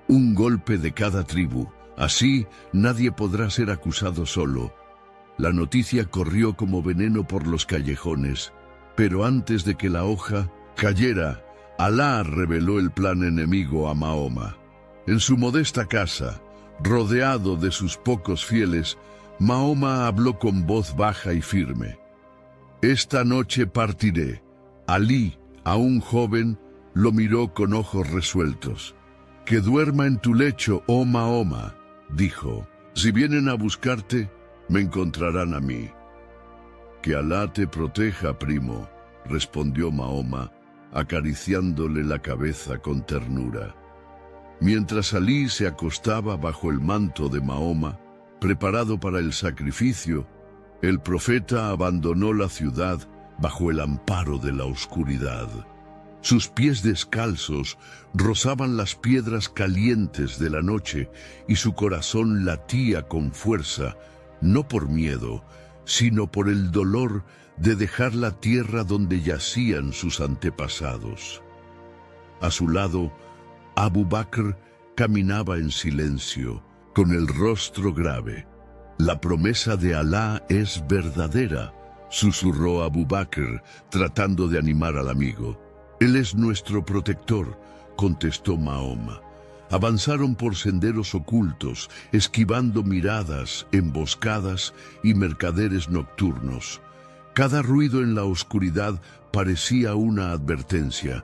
«Un golpe de cada tribu, así nadie podrá ser acusado solo». La noticia corrió como veneno por los callejones, pero antes de que la hoja cayera, Alá reveló el plan enemigo a Mahoma. En su modesta casa, rodeado de sus pocos fieles, Mahoma habló con voz baja y firme. «Esta noche partiré». Alí, aún joven, lo miró con ojos resueltos. «Que duerma en tu lecho, oh Mahoma», dijo. «Si vienen a buscarte, me encontrarán a mí». «Que Alá te proteja, primo», respondió Mahoma, acariciándole la cabeza con ternura. Mientras Alí se acostaba bajo el manto de Mahoma, preparado para el sacrificio, el profeta abandonó la ciudad bajo el amparo de la oscuridad. Sus pies descalzos rozaban las piedras calientes de la noche y su corazón latía con fuerza, no por miedo, sino por el dolor de dejar la tierra donde yacían sus antepasados. A su lado, Abu Bakr caminaba en silencio, con el rostro grave. «La promesa de Alá es verdadera», susurró Abu Bakr, tratando de animar al amigo. «Él es nuestro protector», contestó Mahoma. Avanzaron por senderos ocultos, esquivando miradas, emboscadas y mercaderes nocturnos. Cada ruido en la oscuridad parecía una advertencia,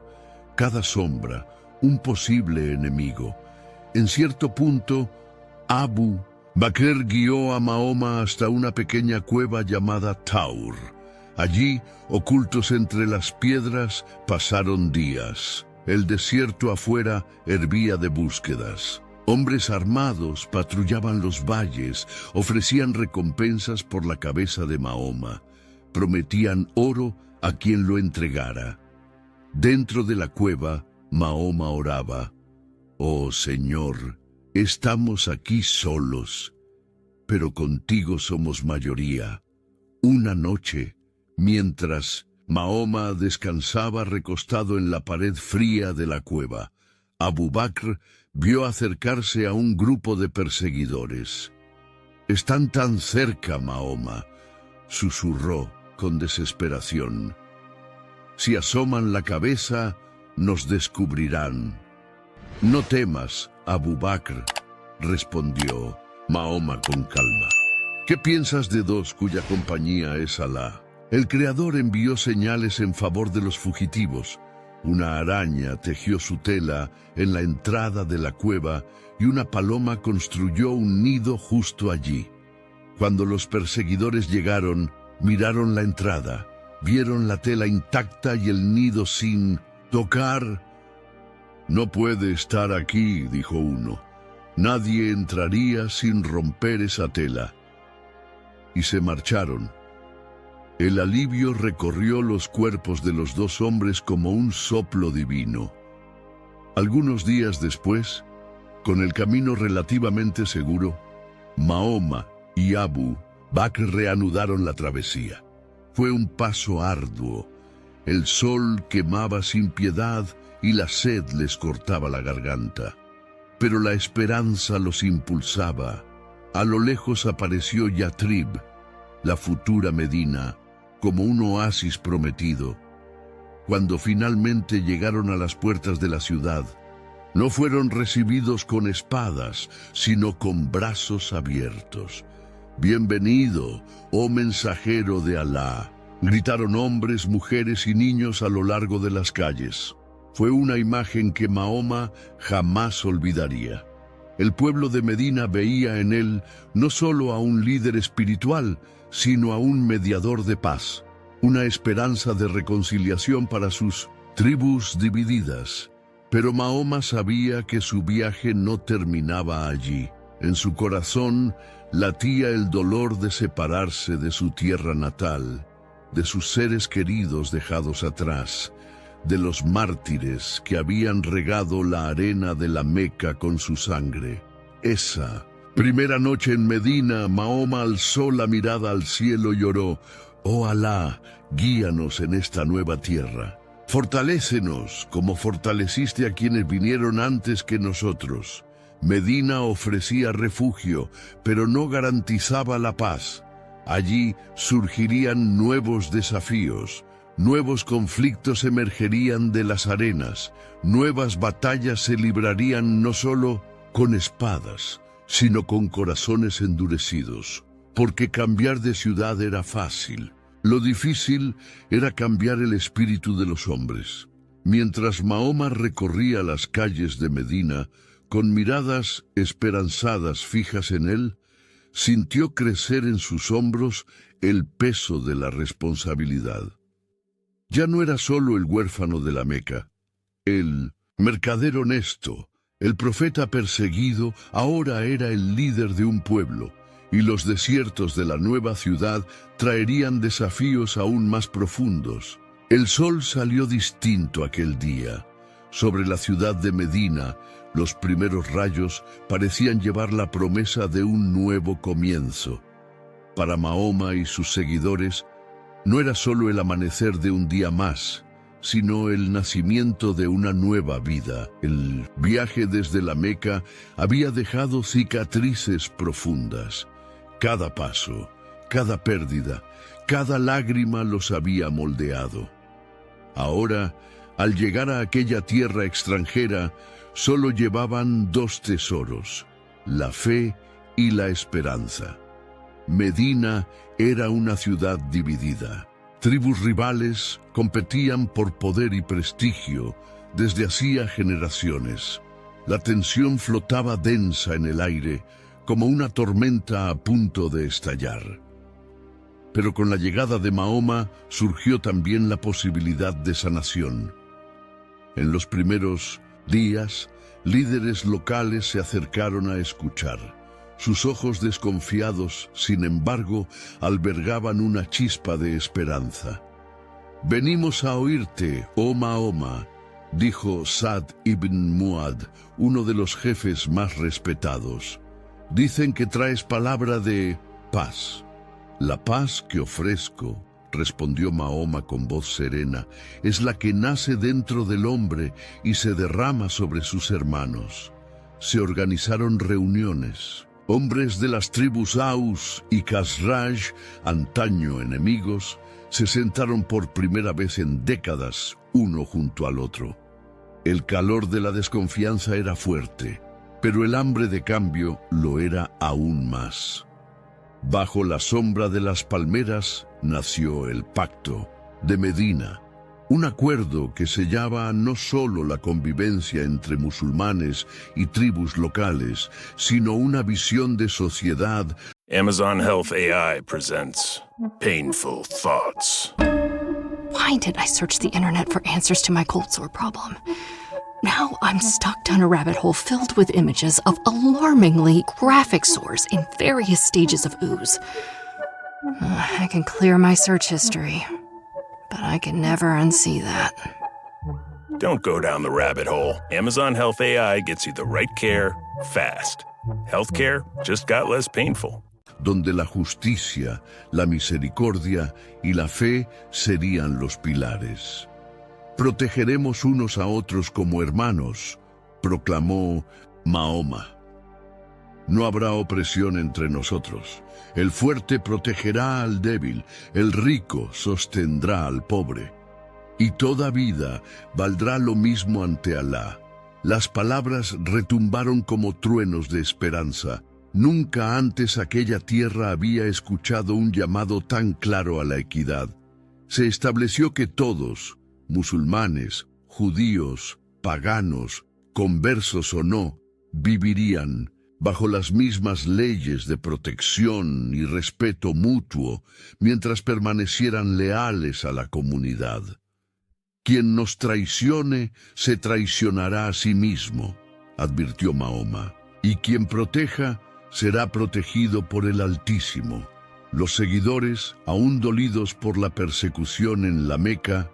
cada sombra un posible enemigo. En cierto punto, Abu Bakr guió a Mahoma hasta una pequeña cueva llamada Taur. Allí, ocultos entre las piedras, pasaron días. El desierto afuera hervía de búsquedas. Hombres armados patrullaban los valles, ofrecían recompensas por la cabeza de Mahoma. Prometían oro a quien lo entregara. Dentro de la cueva, Mahoma oraba: «Oh Señor, estamos aquí solos, pero contigo somos mayoría». Una noche, mientras Mahoma descansaba recostado en la pared fría de la cueva, Abu Bakr vio acercarse a un grupo de perseguidores. «Están tan cerca, Mahoma», susurró, con desesperación. Si asoman la cabeza, nos descubrirán. No temas, Abu Bakr, respondió Mahoma con calma. ¿Qué piensas de dos cuya compañía es Alá? El Creador envió señales en favor de los fugitivos. Una araña tejió su tela en la entrada de la cueva y una paloma construyó un nido justo allí. Cuando los perseguidores llegaron, miraron la entrada, vieron la tela intacta y el nido sin tocar. No puede estar aquí, dijo uno. Nadie entraría sin romper esa tela. Y se marcharon. El alivio recorrió los cuerpos de los dos hombres como un soplo divino. Algunos días después, con el camino relativamente seguro, Mahoma y Abu Bakr reanudaron la travesía. Fue un paso arduo. El sol quemaba sin piedad y la sed les cortaba la garganta. Pero la esperanza los impulsaba. A lo lejos apareció Yatrib, la futura Medina, como un oasis prometido. Cuando finalmente llegaron a las puertas de la ciudad, no fueron recibidos con espadas, sino con brazos abiertos. «Bienvenido, oh mensajero de Alá», gritaron hombres, mujeres y niños a lo largo de las calles. Fue una imagen que Mahoma jamás olvidaría. El pueblo de Medina veía en él no solo a un líder espiritual, sino a un mediador de paz, una esperanza de reconciliación para sus tribus divididas. Pero Mahoma sabía que su viaje no terminaba allí. En su corazón latía el dolor de separarse de su tierra natal, de sus seres queridos dejados atrás, de los mártires que habían regado la arena de la Meca con su sangre. Esa primera noche en Medina, Mahoma alzó la mirada al cielo y oró: «Oh Alá, guíanos en esta nueva tierra. Fortalécenos como fortaleciste a quienes vinieron antes que nosotros». Medina ofrecía refugio, pero no garantizaba la paz. Allí surgirían nuevos desafíos, nuevos conflictos emergerían de las arenas, nuevas batallas se librarían no solo con espadas, sino con corazones endurecidos, porque cambiar de ciudad era fácil. Lo difícil era cambiar el espíritu de los hombres. Mientras Mahoma recorría las calles de Medina, con miradas esperanzadas fijas en él, sintió crecer en sus hombros el peso de la responsabilidad. Ya no era solo el huérfano de la Meca, el mercader honesto, el profeta perseguido, ahora era el líder de un pueblo, y los desiertos de la nueva ciudad traerían desafíos aún más profundos. El sol salió distinto aquel día. Sobre la ciudad de Medina, los primeros rayos parecían llevar la promesa de un nuevo comienzo. Para Mahoma y sus seguidores, no era solo el amanecer de un día más, sino el nacimiento de una nueva vida. El viaje desde la Meca había dejado cicatrices profundas. Cada paso, cada pérdida, cada lágrima los había moldeado. Ahora, al llegar a aquella tierra extranjera, solo llevaban dos tesoros: la fe y la esperanza. Medina era una ciudad dividida. Tribus rivales competían por poder y prestigio desde hacía generaciones. La tensión flotaba densa en el aire, como una tormenta a punto de estallar. Pero con la llegada de Mahoma surgió también la posibilidad de sanación. En los primeros días, líderes locales se acercaron a escuchar. Sus ojos desconfiados, sin embargo, albergaban una chispa de esperanza. «Venimos a oírte, oh Mahoma», dijo Sa'd ibn Mu'ad, uno de los jefes más respetados. «Dicen que traes palabra de paz». «La paz que ofrezco», respondió Mahoma con voz serena, «es la que nace dentro del hombre y se derrama sobre sus hermanos». Se organizaron reuniones. Hombres de las tribus Aus y Khazraj, antaño enemigos, se sentaron por primera vez en décadas uno junto al otro. El calor de la desconfianza era fuerte, pero el hambre de cambio lo era aún más. Bajo la sombra de las palmeras nació el Pacto de Medina, un acuerdo que sellaba no solo la convivencia entre musulmanes y tribus locales, sino una visión de sociedad. Amazon Health AI presents Painful Thoughts. Why did I search the internet for answers to my cold sore problem? Now I'm stuck down a rabbit hole filled with images of alarmingly graphic sores in various stages of ooze. I can clear my search history, but I can never unsee that. Don't go down the rabbit hole. Amazon Health AI gets you the right care, fast. Healthcare just got less painful. Donde la justicia, la misericordia y la fe serían los pilares. Protegeremos unos a otros como hermanos, proclamó Mahoma. No habrá opresión entre nosotros. El fuerte protegerá al débil, el rico sostendrá al pobre. Y toda vida valdrá lo mismo ante Alá. Las palabras retumbaron como truenos de esperanza. Nunca antes aquella tierra había escuchado un llamado tan claro a la equidad. Se estableció que todos, musulmanes, judíos, paganos, conversos o no, vivirían bajo las mismas leyes de protección y respeto mutuo mientras permanecieran leales a la comunidad. Quien nos traicione se traicionará a sí mismo, advirtió Mahoma, y quien proteja será protegido por el Altísimo. Los seguidores, aún dolidos por la persecución en la Meca,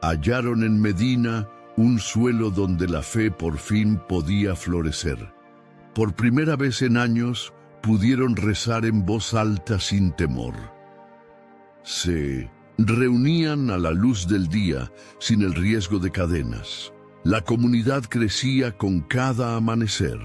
hallaron en Medina un suelo donde la fe por fin podía florecer. Por primera vez en años pudieron rezar en voz alta sin temor. Se reunían a la luz del día sin el riesgo de cadenas. La comunidad crecía con cada amanecer.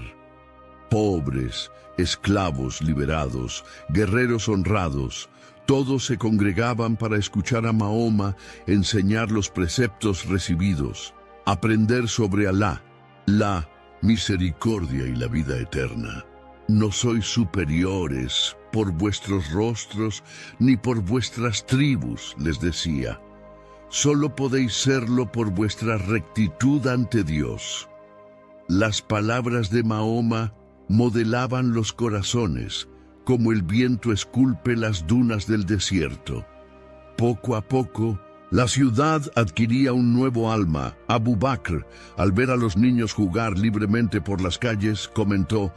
Pobres, esclavos liberados, guerreros honrados, todos se congregaban para escuchar a Mahoma enseñar los preceptos recibidos, aprender sobre Alá, la misericordia y la vida eterna. No sois superiores por vuestros rostros ni por vuestras tribus, les decía. Solo podéis serlo por vuestra rectitud ante Dios. Las palabras de Mahoma modelaban los corazones, como el viento esculpe las dunas del desierto. Poco a poco, la ciudad adquiría un nuevo alma. Abu Bakr, al ver a los niños jugar libremente por las calles, comentó: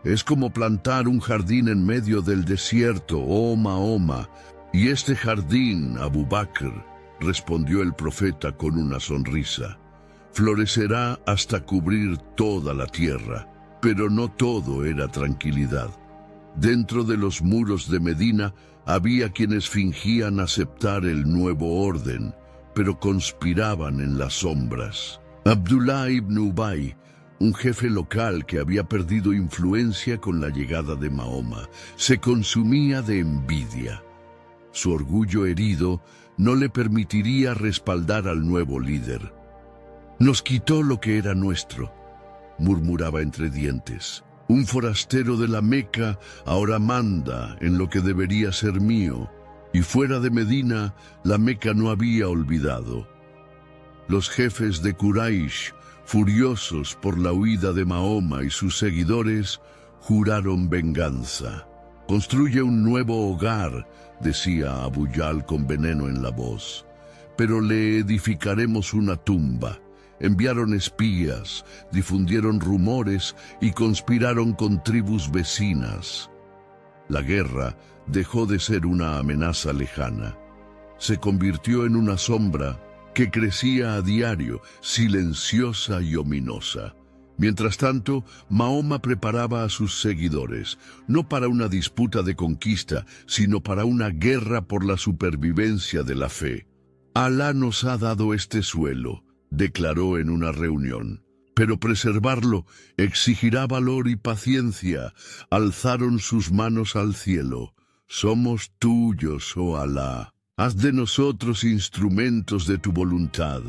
«Es como plantar un jardín en medio del desierto, oh Mahoma». «Y este jardín, Abu Bakr», respondió el profeta con una sonrisa, «florecerá hasta cubrir toda la tierra». Pero no todo era tranquilidad. Dentro de los muros de Medina había quienes fingían aceptar el nuevo orden, pero conspiraban en las sombras. Abdullah ibn Ubay, un jefe local que había perdido influencia con la llegada de Mahoma, se consumía de envidia. Su orgullo herido no le permitiría respaldar al nuevo líder. «Nos quitó lo que era nuestro», murmuraba entre dientes. «Un forastero de la Meca ahora manda en lo que debería ser mío, y fuera de Medina la Meca no había olvidado». Los jefes de Quraysh, furiosos por la huida de Mahoma y sus seguidores, juraron venganza. «Construye un nuevo hogar», decía Abu Yal con veneno en la voz, «pero le edificaremos una tumba». Enviaron espías, difundieron rumores y conspiraron con tribus vecinas. La guerra dejó de ser una amenaza lejana. Se convirtió en una sombra que crecía a diario, silenciosa y ominosa. Mientras tanto, Mahoma preparaba a sus seguidores, no para una disputa de conquista, sino para una guerra por la supervivencia de la fe. «Alá nos ha dado este suelo», declaró en una reunión, «pero preservarlo exigirá valor y paciencia». Alzaron sus manos al cielo. «Somos tuyos, oh Alá». Haz de nosotros instrumentos de tu voluntad.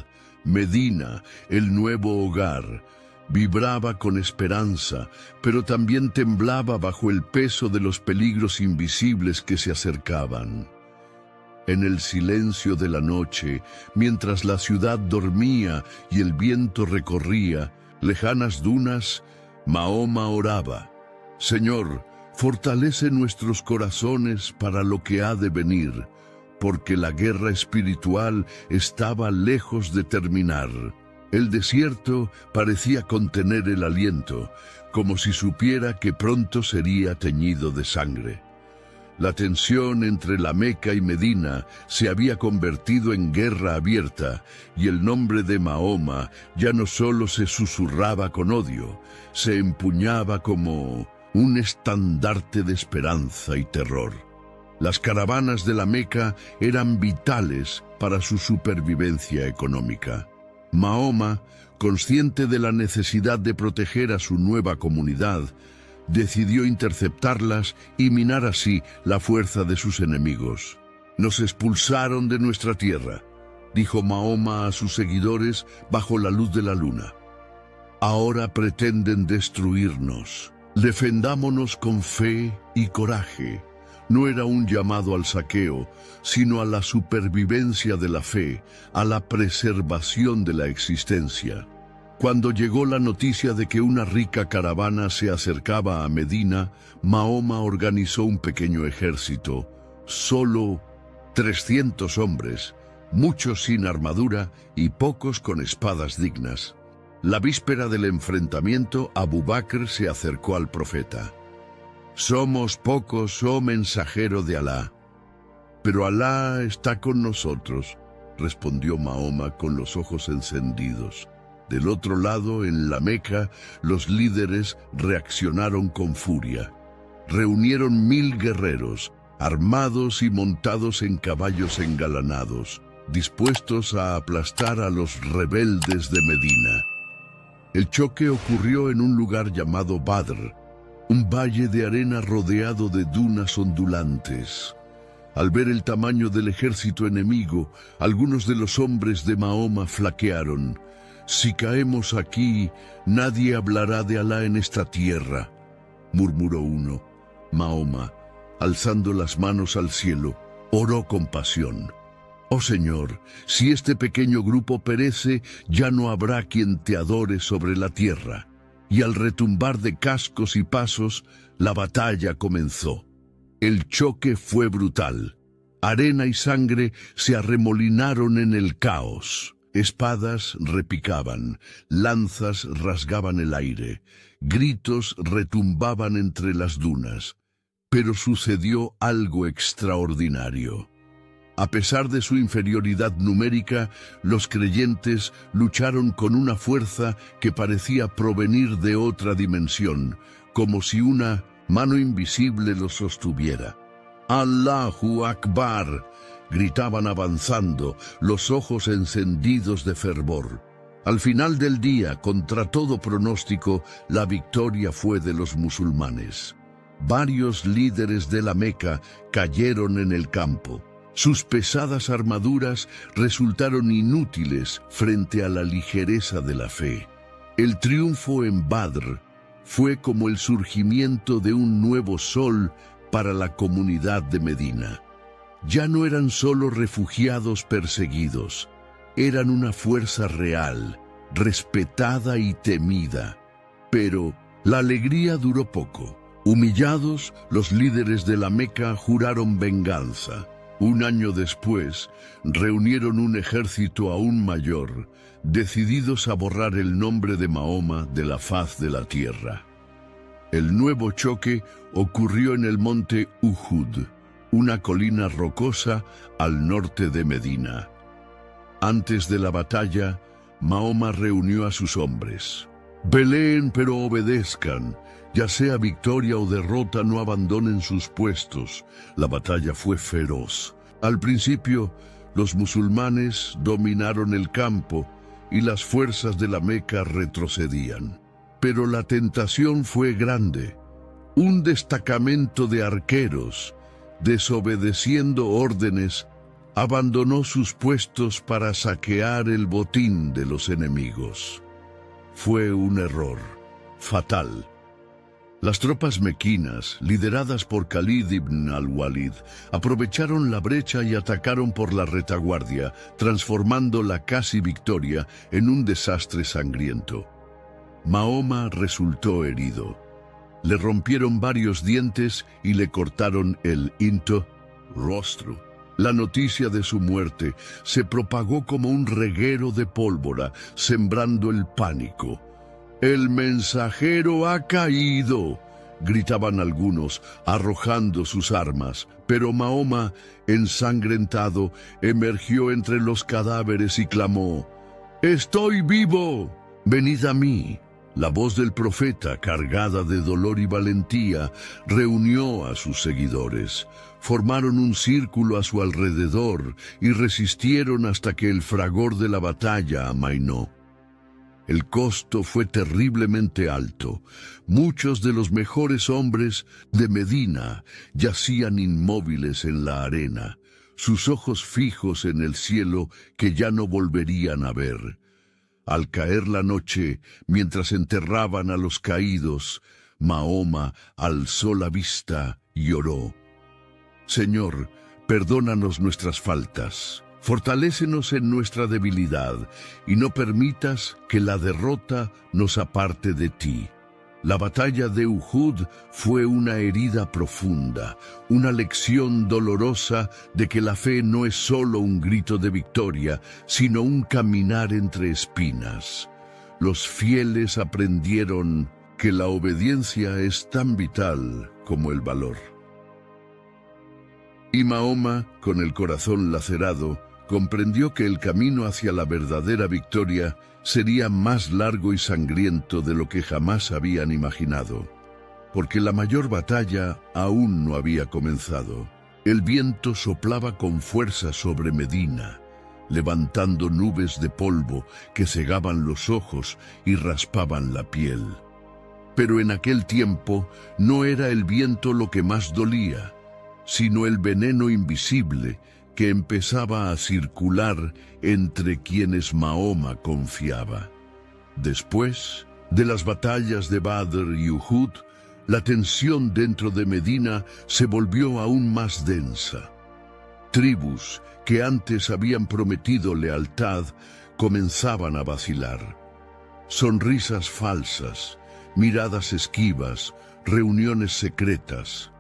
Medina, el nuevo hogar, vibraba con esperanza, pero también temblaba bajo el peso de los peligros invisibles que se acercaban. En el silencio de la noche, mientras la ciudad dormía y el viento recorría lejanas dunas, Mahoma oraba: Señor, fortalece nuestros corazones para lo que ha de venir, porque la guerra espiritual estaba lejos de terminar. El desierto parecía contener el aliento, como si supiera que pronto sería teñido de sangre. La tensión entre la Meca y Medina se había convertido en guerra abierta, y el nombre de Mahoma ya no solo se susurraba con odio, se empuñaba como un estandarte de esperanza y terror. Las caravanas de la Meca eran vitales para su supervivencia económica. Mahoma, consciente de la necesidad de proteger a su nueva comunidad, decidió interceptarlas y minar así la fuerza de sus enemigos. Nos expulsaron de nuestra tierra, dijo Mahoma a sus seguidores bajo la luz de la luna. Ahora pretenden destruirnos. Defendámonos con fe y coraje. No era un llamado al saqueo, sino a la supervivencia de la fe, a la preservación de la existencia. Cuando llegó la noticia de que una rica caravana se acercaba a Medina, Mahoma organizó un pequeño ejército, solo 300 hombres, muchos sin armadura y pocos con espadas dignas. La víspera del enfrentamiento, Abu Bakr se acercó al profeta. «Somos pocos, oh mensajero de Alá». «Pero Alá está con nosotros», respondió Mahoma con los ojos encendidos. Del otro lado, en la Meca, los líderes reaccionaron con furia. Reunieron 1000 guerreros, armados y montados en caballos engalanados, dispuestos a aplastar a los rebeldes de Medina. El choque ocurrió en un lugar llamado Badr, un valle de arena rodeado de dunas ondulantes. Al ver el tamaño del ejército enemigo, algunos de los hombres de Mahoma flaquearon. «Si caemos aquí, nadie hablará de Alá en esta tierra», murmuró uno. Mahoma, alzando las manos al cielo, oró con pasión. «Oh Señor, si este pequeño grupo perece, ya no habrá quien te adore sobre la tierra». Y al retumbar de cascos y pasos, la batalla comenzó. El choque fue brutal. Arena y sangre se arremolinaron en el caos. Espadas repicaban, lanzas rasgaban el aire, gritos retumbaban entre las dunas. Pero sucedió algo extraordinario. A pesar de su inferioridad numérica, los creyentes lucharon con una fuerza que parecía provenir de otra dimensión, como si una mano invisible los sostuviera. «Allahu Akbar», gritaban avanzando, los ojos encendidos de fervor. Al final del día, contra todo pronóstico, la victoria fue de los musulmanes. Varios líderes de la Meca cayeron en el campo. Sus pesadas armaduras resultaron inútiles frente a la ligereza de la fe. El triunfo en Badr fue como el surgimiento de un nuevo sol para la comunidad de Medina. Ya no eran solo refugiados perseguidos, eran una fuerza real, respetada y temida. Pero la alegría duró poco. Humillados, los líderes de la Meca juraron venganza. Un año después, reunieron un ejército aún mayor, decididos a borrar el nombre de Mahoma de la faz de la tierra. El nuevo choque ocurrió en el monte Uhud, una colina rocosa al norte de Medina. Antes de la batalla, Mahoma reunió a sus hombres. «Peleen, pero obedezcan. Ya sea victoria o derrota, no abandonen sus puestos». La batalla fue feroz. Al principio, los musulmanes dominaron el campo y las fuerzas de la Meca retrocedían. Pero la tentación fue grande. Un destacamento de arqueros, desobedeciendo órdenes, abandonó sus puestos para saquear el botín de los enemigos. Fue un error fatal. Las tropas mequinas, lideradas por Khalid ibn al-Walid, aprovecharon la brecha y atacaron por la retaguardia, transformando la casi victoria en un desastre sangriento. Mahoma resultó herido. Le rompieron varios dientes y le cortaron el rostro. La noticia de su muerte se propagó como un reguero de pólvora, sembrando el pánico. «¡El mensajero ha caído!», gritaban algunos, arrojando sus armas. Pero Mahoma, ensangrentado, emergió entre los cadáveres y clamó: «¡Estoy vivo! ¡Venid a mí!». La voz del profeta, cargada de dolor y valentía, reunió a sus seguidores. Formaron un círculo a su alrededor y resistieron hasta que el fragor de la batalla amainó. El costo fue terriblemente alto. Muchos de los mejores hombres de Medina yacían inmóviles en la arena, sus ojos fijos en el cielo que ya no volverían a ver. Al caer la noche, mientras enterraban a los caídos, Mahoma alzó la vista y oró: «Señor, perdónanos nuestras faltas. Fortalécenos en nuestra debilidad y no permitas que la derrota nos aparte de ti». La batalla de Uhud fue una herida profunda, una lección dolorosa de que la fe no es solo un grito de victoria, sino un caminar entre espinas. Los fieles aprendieron que la obediencia es tan vital como el valor. Y Mahoma, con el corazón lacerado, comprendió que el camino hacia la verdadera victoria sería más largo y sangriento de lo que jamás habían imaginado, porque la mayor batalla aún no había comenzado. El viento soplaba con fuerza sobre Medina, levantando nubes de polvo que cegaban los ojos y raspaban la piel. Pero en aquel tiempo no era el viento lo que más dolía, sino el veneno invisible que empezaba a circular entre quienes Mahoma confiaba. Después de las batallas de Badr y Uhud, la tensión dentro de Medina se volvió aún más densa. Tribus que antes habían prometido lealtad comenzaban a vacilar. Sonrisas falsas, miradas esquivas, reuniones secretas.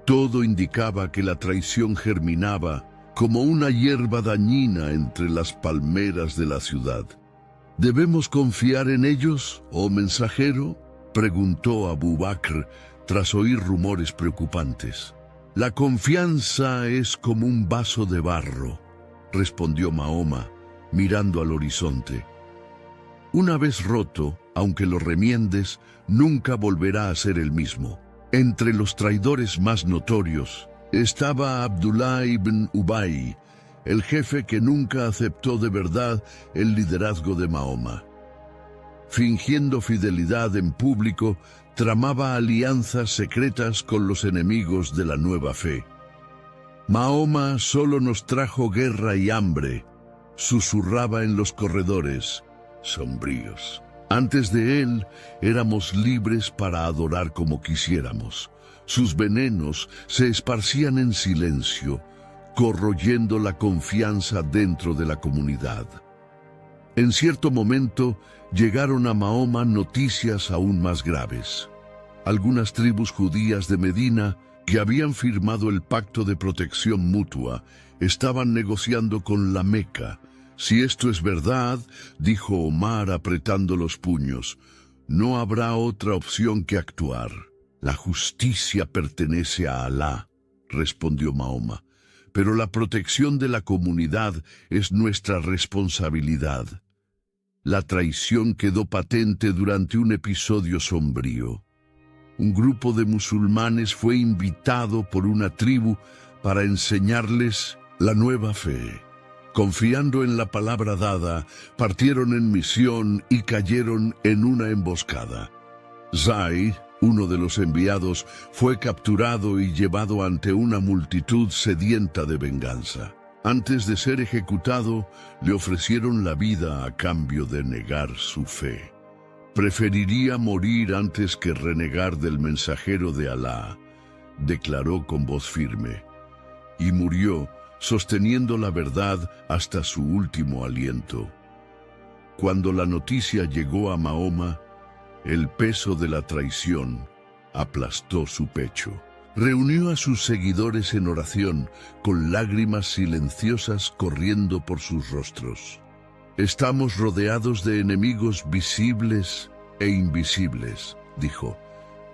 Todo indicaba que la traición germinaba como una hierba dañina entre las palmeras de la ciudad. ¿Debemos confiar en ellos, oh mensajero?, preguntó Abu Bakr tras oír rumores preocupantes. La confianza es como un vaso de barro, respondió Mahoma, mirando al horizonte. Una vez roto, aunque lo remiendes, nunca volverá a ser el mismo. Entre los traidores más notorios estaba Abdullah ibn Ubay, el jefe que nunca aceptó de verdad el liderazgo de Mahoma. Fingiendo fidelidad en público, tramaba alianzas secretas con los enemigos de la nueva fe. Mahoma solo nos trajo guerra y hambre, susurraba en los corredores sombríos. Antes de él, éramos libres para adorar como quisiéramos. Sus venenos se esparcían en silencio, corroyendo la confianza dentro de la comunidad. En cierto momento, llegaron a Mahoma noticias aún más graves. Algunas tribus judías de Medina, que habían firmado el pacto de protección mutua, estaban negociando con la Meca. Si esto es verdad, dijo Omar apretando los puños, no habrá otra opción que actuar. La justicia pertenece a Alá, respondió Mahoma, pero la protección de la comunidad es nuestra responsabilidad. La traición quedó patente durante un episodio sombrío. Un grupo de musulmanes fue invitado por una tribu para enseñarles la nueva fe. Confiando en la palabra dada, partieron en misión y cayeron en una emboscada. Zayd, uno de los enviados, fue capturado y llevado ante una multitud sedienta de venganza. Antes de ser ejecutado, le ofrecieron la vida a cambio de negar su fe. Preferiría morir antes que renegar del mensajero de Alá, declaró con voz firme, y murió sosteniendo la verdad hasta su último aliento. Cuando la noticia llegó a Mahoma, el peso de la traición aplastó su pecho. Reunió a sus seguidores en oración, con lágrimas silenciosas corriendo por sus rostros. Estamos rodeados de enemigos visibles e invisibles, dijo,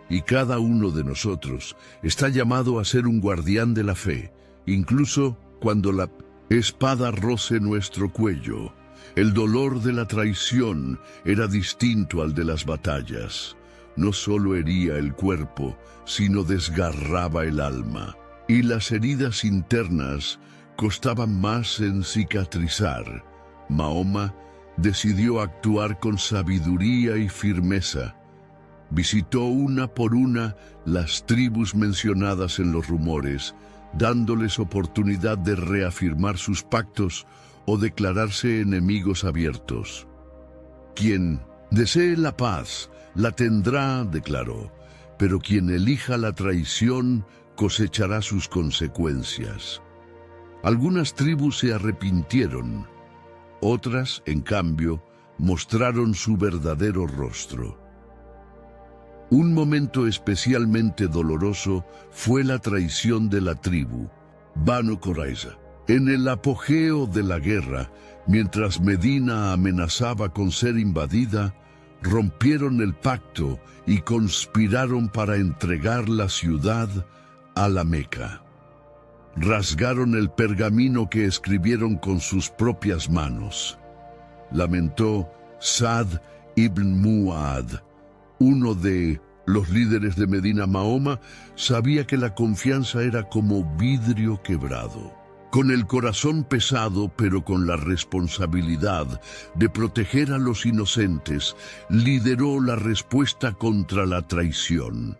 y cada uno de nosotros está llamado a ser un guardián de la fe, incluso cuando la espada roce nuestro cuello. El dolor de la traición era distinto al de las batallas. No solo hería el cuerpo, sino desgarraba el alma, y las heridas internas costaban más en cicatrizar. Mahoma decidió actuar con sabiduría y firmeza. Visitó una por una las tribus mencionadas en los rumores, dándoles oportunidad de reafirmar sus pactos o declararse enemigos abiertos. Quien desee la paz, la tendrá, declaró, pero quien elija la traición cosechará sus consecuencias. Algunas tribus se arrepintieron, otras, en cambio, mostraron su verdadero rostro. Un momento especialmente doloroso fue la traición de la tribu, Banu Qurayza. En el apogeo de la guerra, mientras Medina amenazaba con ser invadida, rompieron el pacto y conspiraron para entregar la ciudad a la Meca. Rasgaron el pergamino que escribieron con sus propias manos. Lamentó Sa'd ibn Mu'ad, uno de los líderes de Medina. Mahoma sabía que la confianza era como vidrio quebrado. Con el corazón pesado, pero con la responsabilidad de proteger a los inocentes, lideró la respuesta contra la traición.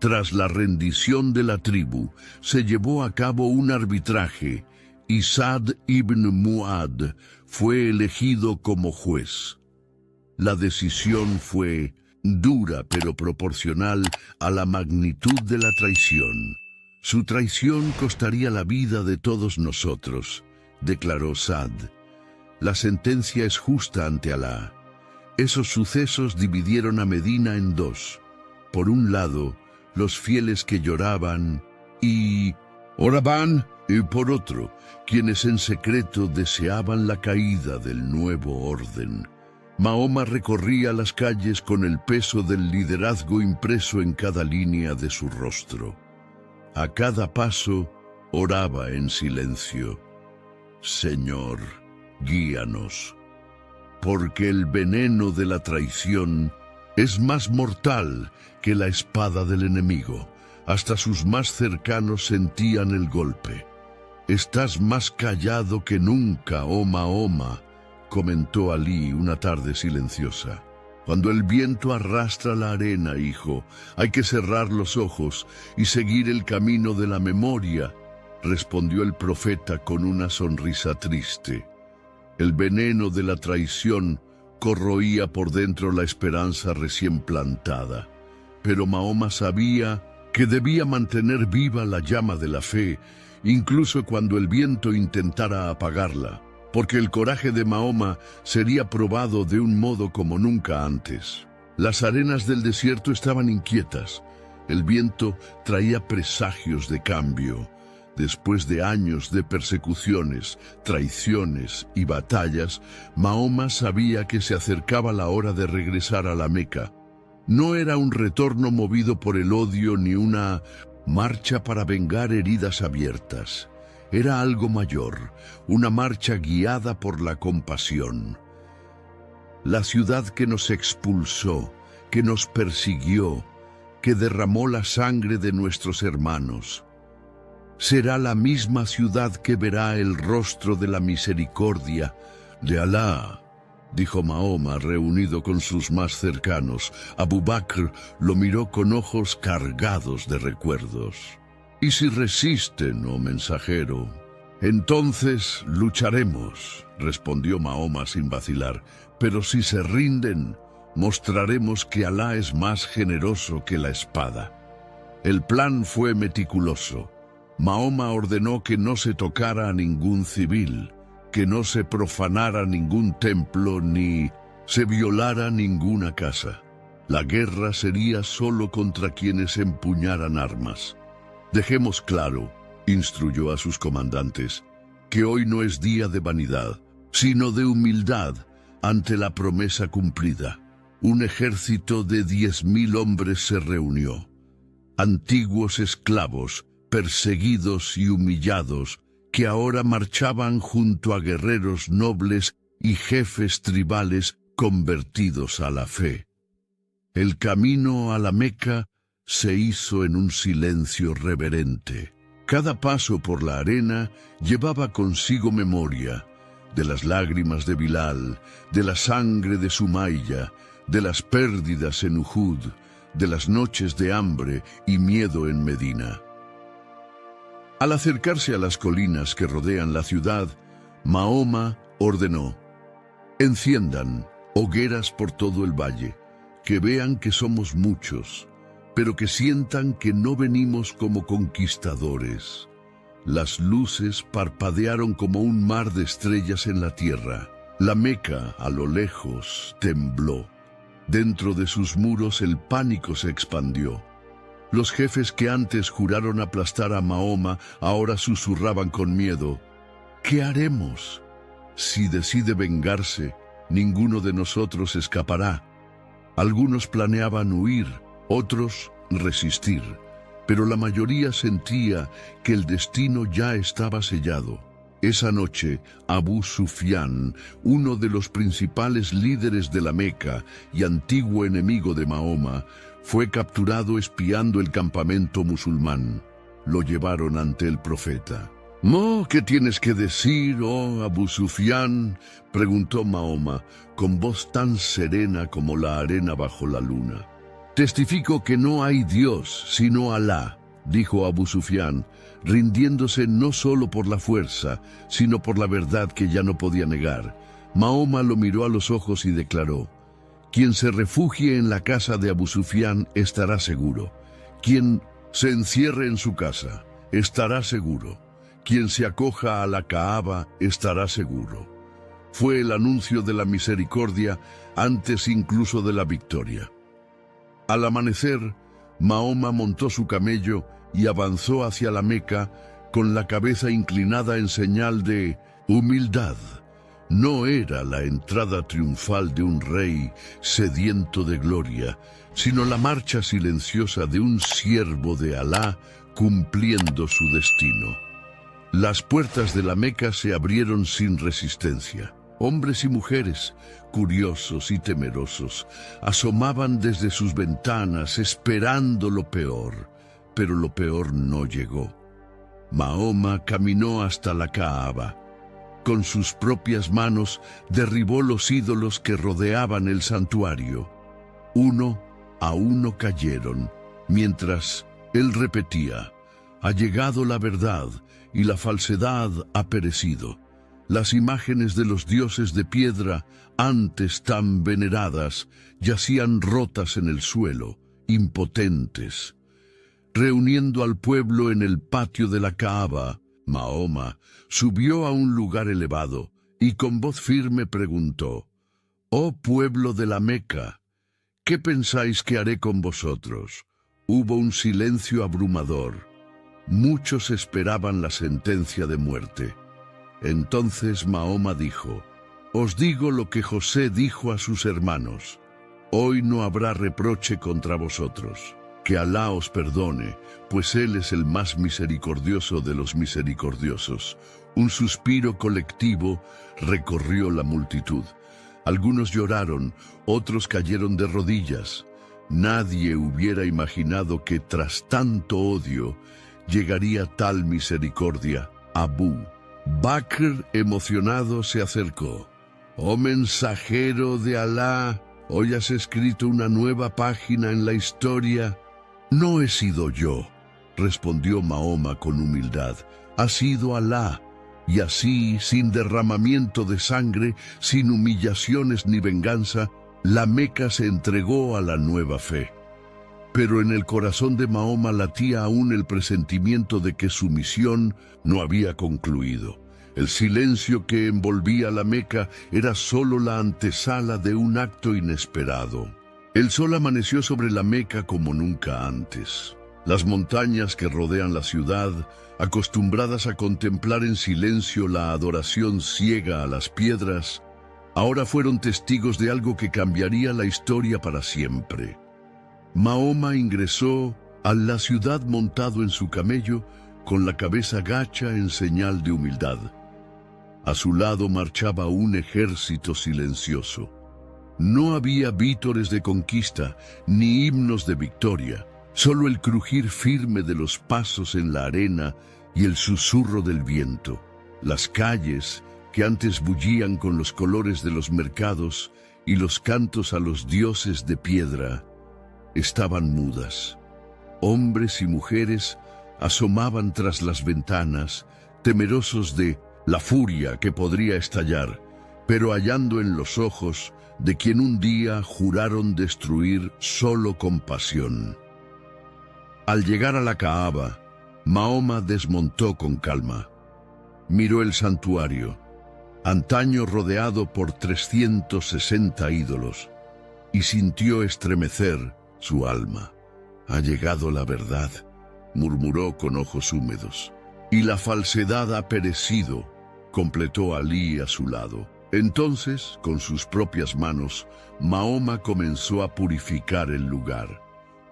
Tras la rendición de la tribu, se llevó a cabo un arbitraje y Sa'd ibn Mu'ad fue elegido como juez. La decisión fue dura pero proporcional a la magnitud de la traición. Su traición costaría la vida de todos nosotros, declaró Sa'd. La sentencia es justa ante Alá. Esos sucesos dividieron a Medina en dos. Por un lado, los fieles que lloraban y oraban, y por otro, quienes en secreto deseaban la caída del nuevo orden. Mahoma recorría las calles con el peso del liderazgo impreso en cada línea de su rostro. A cada paso oraba en silencio. Señor, guíanos, porque el veneno de la traición es más mortal que la espada del enemigo. Hasta sus más cercanos sentían el golpe. Estás más callado que nunca, oh Mahoma, comentó Alí una tarde silenciosa. Cuando el viento arrastra la arena, hijo, hay que cerrar los ojos y seguir el camino de la memoria, respondió el profeta con una sonrisa triste. El veneno de la traición corroía por dentro la esperanza recién plantada, pero Mahoma sabía que debía mantener viva la llama de la fe, incluso cuando el viento intentara apagarla, porque el coraje de Mahoma sería probado de un modo como nunca antes. Las arenas del desierto estaban inquietas. El viento traía presagios de cambio. Después de años de persecuciones, traiciones y batallas, Mahoma sabía que se acercaba la hora de regresar a la Meca. No era un retorno movido por el odio ni una marcha para vengar heridas abiertas. Era algo mayor, una marcha guiada por la compasión. La ciudad que nos expulsó, que nos persiguió, que derramó la sangre de nuestros hermanos, será la misma ciudad que verá el rostro de la misericordia de Alá, dijo Mahoma reunido con sus más cercanos. Abu Bakr lo miró con ojos cargados de recuerdos. ¿Y si resisten, oh mensajero? Entonces lucharemos, respondió Mahoma sin vacilar, pero si se rinden, mostraremos que Alá es más generoso que la espada. El plan fue meticuloso. Mahoma ordenó que no se tocara a ningún civil, que no se profanara ningún templo ni se violara ninguna casa. La guerra sería solo contra quienes empuñaran armas. Dejemos claro, instruyó a sus comandantes, que hoy no es día de vanidad, sino de humildad ante la promesa cumplida. Un ejército de 10.000 hombres se reunió. Antiguos esclavos, perseguidos y humillados, que ahora marchaban junto a guerreros nobles y jefes tribales convertidos a la fe. El camino a la Meca se hizo en un silencio reverente. Cada paso por la arena llevaba consigo memoria de las lágrimas de Bilal, de la sangre de Sumayya, de las pérdidas en Uhud, de las noches de hambre y miedo en Medina. Al acercarse a las colinas que rodean la ciudad, Mahoma ordenó: enciendan hogueras por todo el valle, que vean que somos muchos, pero que sientan que no venimos como conquistadores. Las luces parpadearon como un mar de estrellas en la tierra. La Meca, a lo lejos, tembló. Dentro de sus muros el pánico se expandió. Los jefes que antes juraron aplastar a Mahoma ahora susurraban con miedo: ¿qué haremos? Si decide vengarse, ninguno de nosotros escapará. Algunos planeaban huir, otros resistir, pero la mayoría sentía que el destino ya estaba sellado. Esa noche, Abu Sufyan, uno de los principales líderes de la Meca y antiguo enemigo de Mahoma, fue capturado espiando el campamento musulmán. Lo llevaron ante el profeta. ¿Qué tienes que decir, oh Abu Sufyan?, preguntó Mahoma, con voz tan serena como la arena bajo la luna. Testifico que no hay Dios sino Alá, dijo Abu Sufyan, rindiéndose no solo por la fuerza, sino por la verdad que ya no podía negar. Mahoma lo miró a los ojos y declaró: quien se refugie en la casa de Abu Sufyan estará seguro. Quien se encierre en su casa estará seguro. Quien se acoja a la Kaaba estará seguro. Fue el anuncio de la misericordia antes incluso de la victoria. Al amanecer, Mahoma montó su camello y avanzó hacia la Meca con la cabeza inclinada en señal de humildad. No era la entrada triunfal de un rey sediento de gloria, sino la marcha silenciosa de un siervo de Alá cumpliendo su destino. Las puertas de la Meca se abrieron sin resistencia. Hombres y mujeres, curiosos y temerosos, asomaban desde sus ventanas esperando lo peor, pero lo peor no llegó. Mahoma caminó hasta la Kaaba. Con sus propias manos derribó los ídolos que rodeaban el santuario. Uno a uno cayeron, mientras él repetía: ha llegado la verdad y la falsedad ha perecido. Las imágenes de los dioses de piedra, antes tan veneradas, yacían rotas en el suelo, impotentes. Reuniendo al pueblo en el patio de la Kaaba, Mahoma subió a un lugar elevado y con voz firme preguntó: «Oh pueblo de la Meca, ¿qué pensáis que haré con vosotros?». Hubo un silencio abrumador. Muchos esperaban la sentencia de muerte. Entonces Mahoma dijo: «Os digo lo que José dijo a sus hermanos: hoy no habrá reproche contra vosotros. Que Alá os perdone, pues Él es el más misericordioso de los misericordiosos». Un suspiro colectivo recorrió la multitud. Algunos lloraron, otros cayeron de rodillas. Nadie hubiera imaginado que tras tanto odio llegaría tal misericordia. Abu Bakr, emocionado, se acercó. «Oh mensajero de Alá, hoy has escrito una nueva página en la historia». «No he sido yo», respondió Mahoma con humildad. «Ha sido Alá. Y así, sin derramamiento de sangre, sin humillaciones ni venganza, la Meca se entregó a la nueva fe. Pero en el corazón de Mahoma latía aún el presentimiento de que su misión no había concluido. El silencio que envolvía la Meca era solo la antesala de un acto inesperado. El sol amaneció sobre la Meca como nunca antes. Las montañas que rodean la ciudad, acostumbradas a contemplar en silencio la adoración ciega a las piedras, ahora fueron testigos de algo que cambiaría la historia para siempre. Mahoma ingresó a la ciudad montado en su camello, con la cabeza gacha en señal de humildad. A su lado marchaba un ejército silencioso. No había vítores de conquista, ni himnos de victoria, solo el crujir firme de los pasos en la arena y el susurro del viento. Las calles, que antes bullían con los colores de los mercados y los cantos a los dioses de piedra, estaban mudas. Hombres y mujeres asomaban tras las ventanas, temerosos de la furia que podría estallar, pero hallando en los ojos de quien un día juraron destruir solo con pasión. Al llegar a la Kaaba, Mahoma desmontó con calma. Miró el santuario, antaño rodeado por 360 ídolos, y sintió estremecer su alma. «Ha llegado la verdad», murmuró con ojos húmedos. «Y la falsedad ha perecido», completó Alí a su lado. Entonces, con sus propias manos, Mahoma comenzó a purificar el lugar.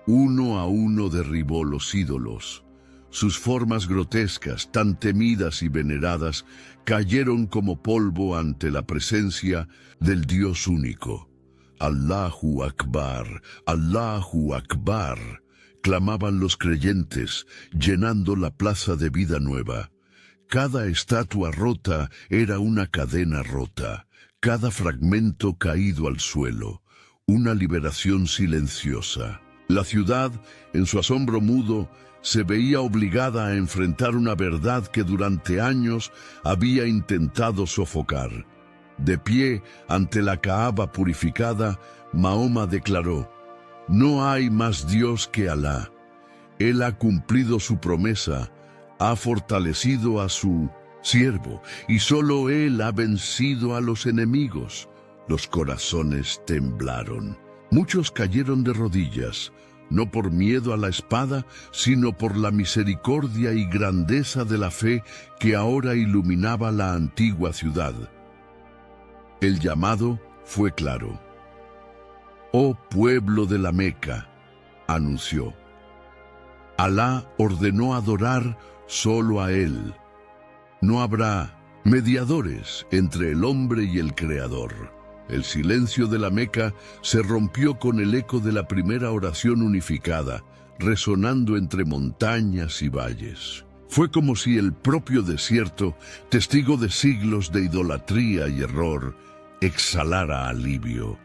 Uno a uno derribó los ídolos. Sus formas grotescas, tan temidas y veneradas, cayeron como polvo ante la presencia del Dios único. «Allahu Akbar, Allahu Akbar», clamaban los creyentes, llenando la plaza de vida nueva. Cada estatua rota era una cadena rota, cada fragmento caído al suelo, una liberación silenciosa. La ciudad, en su asombro mudo, se veía obligada a enfrentar una verdad que durante años había intentado sofocar. De pie ante la Kaaba purificada, Mahoma declaró: «No hay más Dios que Alá. Él ha cumplido su promesa, ha fortalecido a su siervo, y solo Él ha vencido a los enemigos». Los corazones temblaron. Muchos cayeron de rodillas, no por miedo a la espada, sino por la misericordia y grandeza de la fe que ahora iluminaba la antigua ciudad. El llamado fue claro. «Oh pueblo de la Meca», anunció, «Alá ordenó adorar solo a Él. No habrá mediadores entre el hombre y el Creador». El silencio de la Meca se rompió con el eco de la primera oración unificada, resonando entre montañas y valles. Fue como si el propio desierto, testigo de siglos de idolatría y error, exhalara alivio.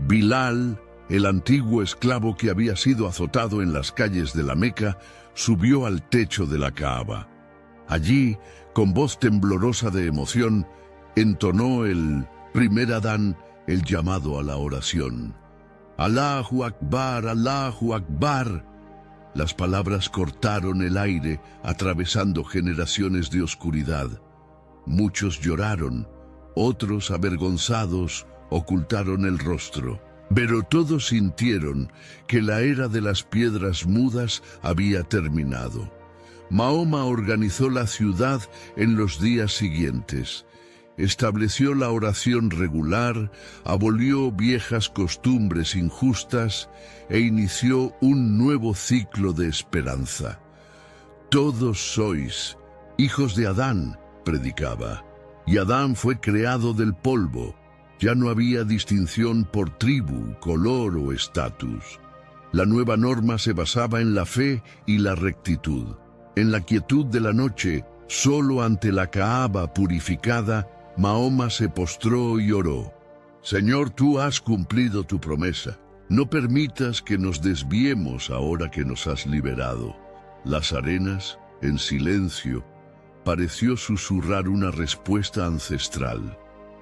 Bilal, el antiguo esclavo que había sido azotado en las calles de la Meca, subió al techo de la Kaaba. Allí, con voz temblorosa de emoción, entonó el primer Adán el llamado a la oración. «Allahu Akbar, Allahu Akbar». Las palabras cortaron el aire, atravesando generaciones de oscuridad. Muchos lloraron, otros, avergonzados, ocultaron el rostro. Pero todos sintieron que la era de las piedras mudas había terminado. Mahoma organizó la ciudad en los días siguientes. Estableció la oración regular, abolió viejas costumbres injustas e inició un nuevo ciclo de esperanza. «Todos sois hijos de Adán», predicaba, «y Adán fue creado del polvo». Ya no había distinción por tribu, color o estatus. La nueva norma se basaba en la fe y la rectitud. En la quietud de la noche, solo ante la Kaaba purificada, Mahoma se postró y oró. «Señor, tú has cumplido tu promesa. No permitas que nos desviemos ahora que nos has liberado». Las arenas, en silencio, pareció susurrar una respuesta ancestral,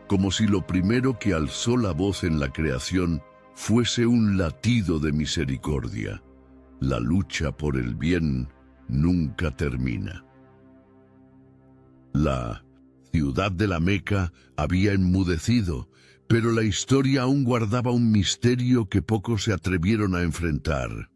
como si lo primero que alzó la voz en la creación fuese un latido de misericordia. La lucha por el bien nunca termina. La ciudad de la Meca había enmudecido, pero la historia aún guardaba un misterio que pocos se atrevieron a enfrentar.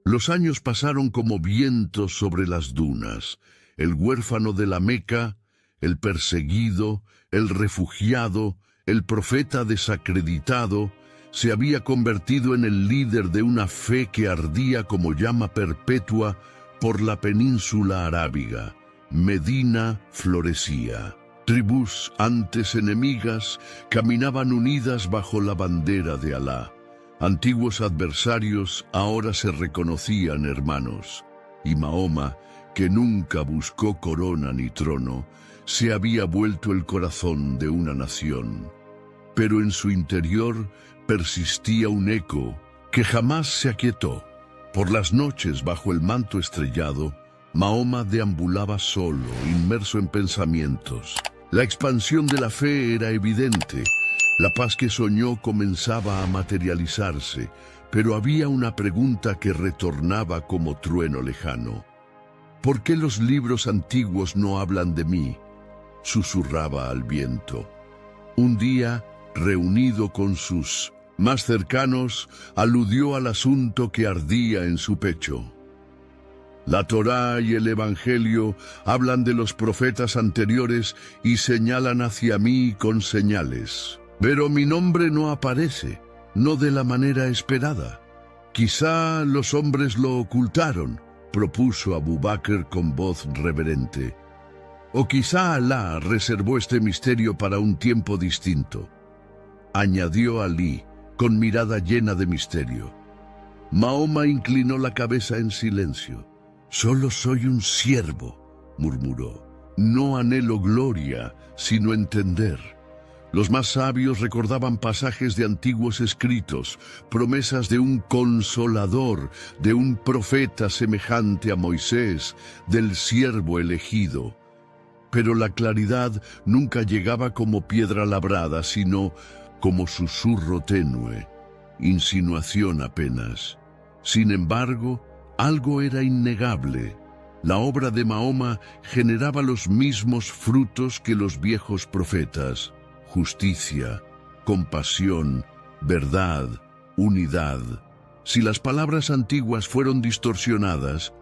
Los años pasaron como vientos sobre las dunas. El huérfano de la Meca, el perseguido, el refugiado, el profeta desacreditado, se había convertido en el líder de una fe que ardía como llama perpetua por la península arábiga. Medina florecía. Tribus antes enemigas caminaban unidas bajo la bandera de Alá. Antiguos adversarios ahora se reconocían hermanos. Y Mahoma, que nunca buscó corona ni trono, se había vuelto el corazón de una nación. Pero en su interior persistía un eco que jamás se aquietó. Por las noches, bajo el manto estrellado, Mahoma deambulaba solo, inmerso en pensamientos. La expansión de la fe era evidente. La paz que soñó comenzaba a materializarse, pero había una pregunta que retornaba como trueno lejano. ¿Por qué los libros antiguos no hablan de mí?, susurraba al viento. Un día, reunido con sus más cercanos, aludió al asunto que ardía en su pecho. La Torá y el Evangelio hablan de los profetas anteriores y señalan hacia mí con señales. Pero mi nombre no aparece, no de la manera esperada. Quizá los hombres lo ocultaron, propuso Abu Bakr con voz reverente. O quizá Alá reservó este misterio para un tiempo distinto, añadió Alí, con mirada llena de misterio. Mahoma inclinó la cabeza en silencio. Solo soy un siervo, murmuró. No anhelo gloria, sino entender. Los más sabios recordaban pasajes de antiguos escritos, promesas de un consolador, de un profeta semejante a Moisés, del siervo elegido. Pero la claridad nunca llegaba como piedra labrada, sino como susurro tenue, insinuación apenas. Sin embargo, algo era innegable. La obra de Mahoma generaba los mismos frutos que los viejos profetas: justicia, compasión, verdad, unidad. Si las palabras antiguas fueron distorsionadas,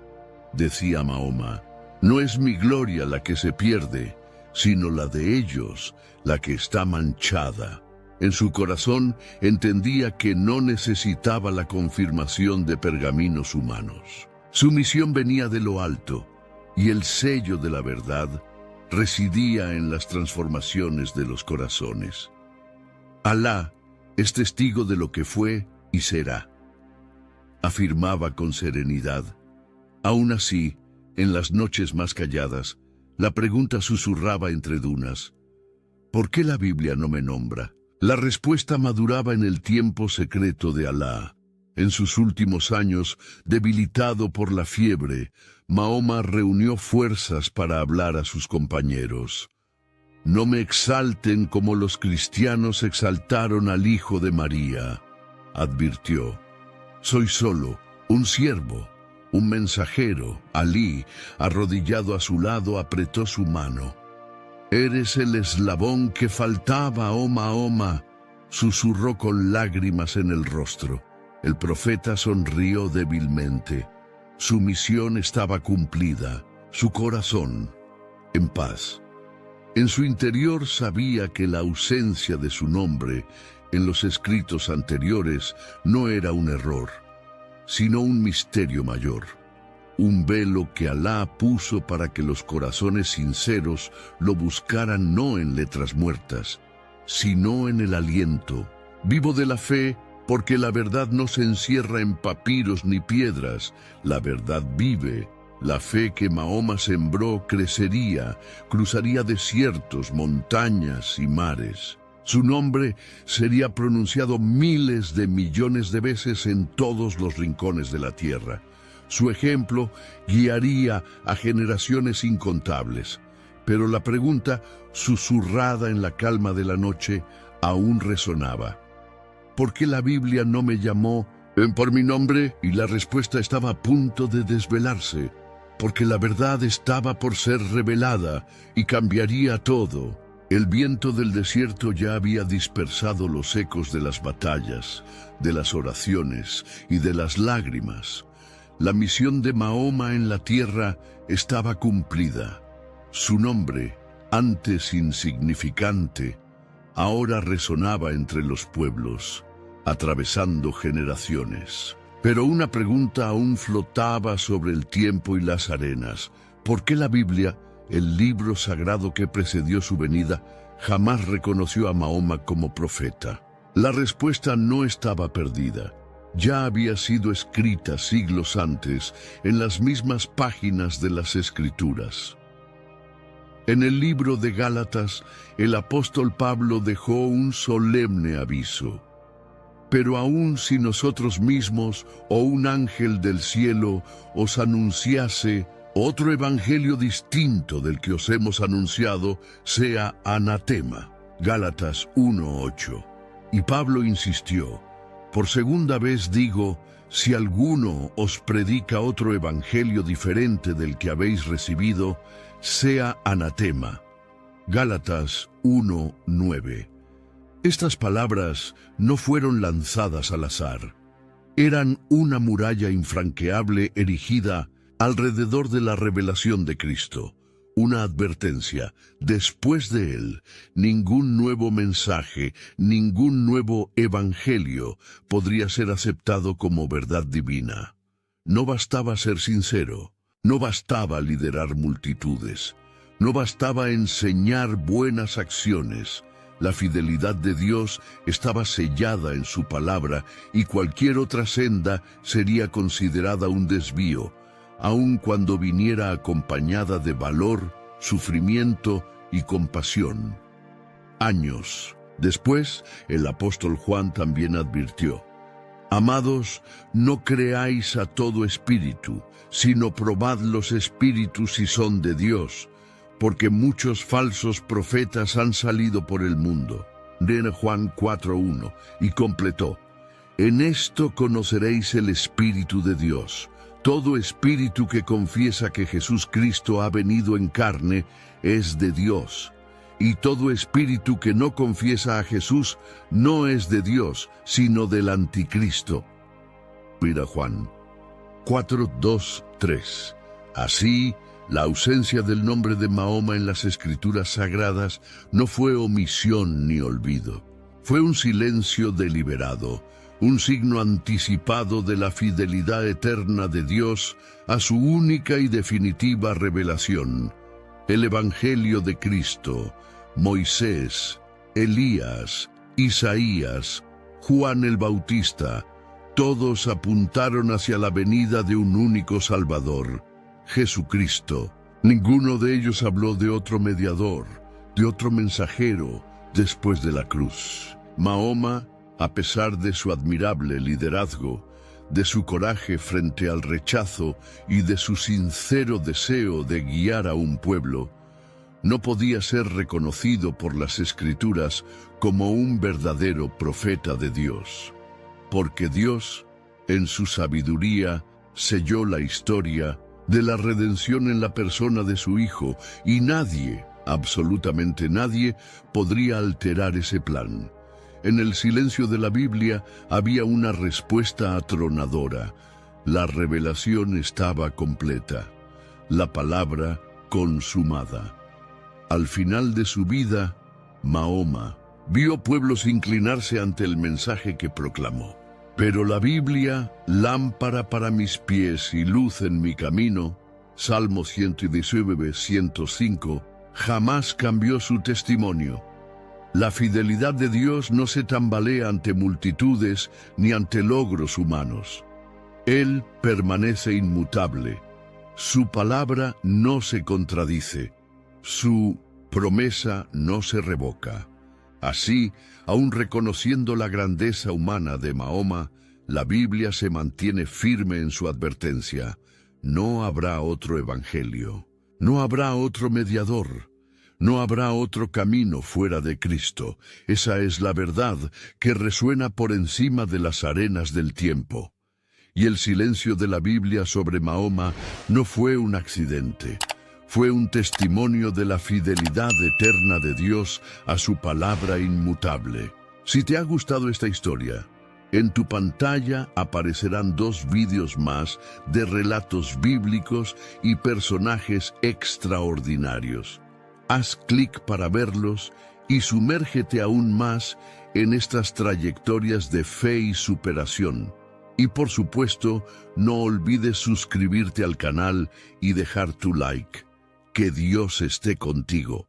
decía Mahoma, no es mi gloria la que se pierde, sino la de ellos, la que está manchada. En su corazón entendía que no necesitaba la confirmación de pergaminos humanos. Su misión venía de lo alto, y el sello de la verdad residía en las transformaciones de los corazones. Alá es testigo de lo que fue y será, afirmaba con serenidad. Aún así, en las noches más calladas, la pregunta susurraba entre dunas: ¿por qué la Biblia no me nombra? La respuesta maduraba en el tiempo secreto de Alá. En sus últimos años, debilitado por la fiebre, Mahoma reunió fuerzas para hablar a sus compañeros. No me exalten como los cristianos exaltaron al Hijo de María, advirtió. Soy solo un siervo, un mensajero. Alí, arrodillado a su lado, apretó su mano. Eres el eslabón que faltaba, oh Mahoma, susurró con lágrimas en el rostro. El profeta sonrió débilmente. Su misión estaba cumplida, su corazón en paz. En su interior sabía que la ausencia de su nombre en los escritos anteriores no era un error, sino un misterio mayor. Un velo que Alá puso para que los corazones sinceros lo buscaran no en letras muertas, sino en el aliento vivo de la fe, porque la verdad no se encierra en papiros ni piedras. La verdad vive. La fe que Mahoma sembró crecería, cruzaría desiertos, montañas y mares. Su nombre sería pronunciado miles de millones de veces en todos los rincones de la tierra. Su ejemplo guiaría a generaciones incontables. Pero la pregunta, susurrada en la calma de la noche, aún resonaba. ¿Por qué la Biblia no me llamó por mi nombre? Y la respuesta estaba a punto de desvelarse. Porque la verdad estaba por ser revelada y cambiaría todo. El viento del desierto ya había dispersado los ecos de las batallas, de las oraciones y de las lágrimas. La misión de Mahoma en la tierra estaba cumplida. Su nombre, antes insignificante, ahora resonaba entre los pueblos, atravesando generaciones. Pero una pregunta aún flotaba sobre el tiempo y las arenas. ¿Por qué la Biblia, el libro sagrado que precedió su venida, jamás reconoció a Mahoma como profeta? La respuesta no estaba perdida. Ya había sido escrita siglos antes en las mismas páginas de las Escrituras. En el libro de Gálatas, el apóstol Pablo dejó un solemne aviso. Pero aun si nosotros mismos o un ángel del cielo os anunciase otro evangelio distinto del que os hemos anunciado, sea anatema. Gálatas 1:8. Y Pablo insistió, por segunda vez digo, si alguno os predica otro evangelio diferente del que habéis recibido, sea anatema. Gálatas 1:9. Estas palabras no fueron lanzadas al azar. Eran una muralla infranqueable erigida alrededor de la revelación de Cristo. Una advertencia: después de él, ningún nuevo mensaje, ningún nuevo evangelio podría ser aceptado como verdad divina. No bastaba ser sincero, no bastaba liderar multitudes, no bastaba enseñar buenas acciones. La fidelidad de Dios estaba sellada en su palabra y cualquier otra senda sería considerada un desvío, aun cuando viniera acompañada de valor, sufrimiento y compasión. Años después, el apóstol Juan también advirtió: amados, no creáis a todo espíritu, sino probad los espíritus si son de Dios, porque muchos falsos profetas han salido por el mundo. De Juan 4:1, y completó: en esto conoceréis el Espíritu de Dios. Todo espíritu que confiesa que Jesús Cristo ha venido en carne es de Dios, y todo espíritu que no confiesa a Jesús no es de Dios, sino del anticristo. Mira Juan 4:2-3. Así, la ausencia del nombre de Mahoma en las Escrituras Sagradas no fue omisión ni olvido. Fue un silencio deliberado, un signo anticipado de la fidelidad eterna de Dios a su única y definitiva revelación: el Evangelio de Cristo. Moisés, Elías, Isaías, Juan el Bautista, todos apuntaron hacia la venida de un único Salvador, Jesucristo. Ninguno de ellos habló de otro mediador, de otro mensajero después de la cruz. Mahoma, a pesar de su admirable liderazgo, de su coraje frente al rechazo y de su sincero deseo de guiar a un pueblo, no podía ser reconocido por las Escrituras como un verdadero profeta de Dios, porque Dios, en su sabiduría, selló la historia de la redención en la persona de su Hijo, y nadie, absolutamente nadie, podría alterar ese plan. En el silencio de la Biblia había una respuesta atronadora. La revelación estaba completa, la palabra consumada. Al final de su vida, Mahoma vio pueblos inclinarse ante el mensaje que proclamó. Pero la Biblia, lámpara para mis pies y luz en mi camino, Salmo 119, 105, jamás cambió su testimonio. La fidelidad de Dios no se tambalea ante multitudes ni ante logros humanos. Él permanece inmutable. Su palabra no se contradice. Su promesa no se revoca. Así, aun reconociendo la grandeza humana de Mahoma, la Biblia se mantiene firme en su advertencia: No habrá otro evangelio, no habrá otro mediador, no habrá otro camino fuera de Cristo. Esa es la verdad que resuena por encima de las arenas del tiempo. Y el silencio de la Biblia sobre Mahoma no fue un accidente. Fue un testimonio de la fidelidad eterna de Dios a su palabra inmutable. Si te ha gustado esta historia, en tu pantalla aparecerán 2 vídeos más de relatos bíblicos y personajes extraordinarios. Haz clic para verlos y sumérgete aún más en estas trayectorias de fe y superación. Y por supuesto, no olvides suscribirte al canal y dejar tu like. Que Dios esté contigo.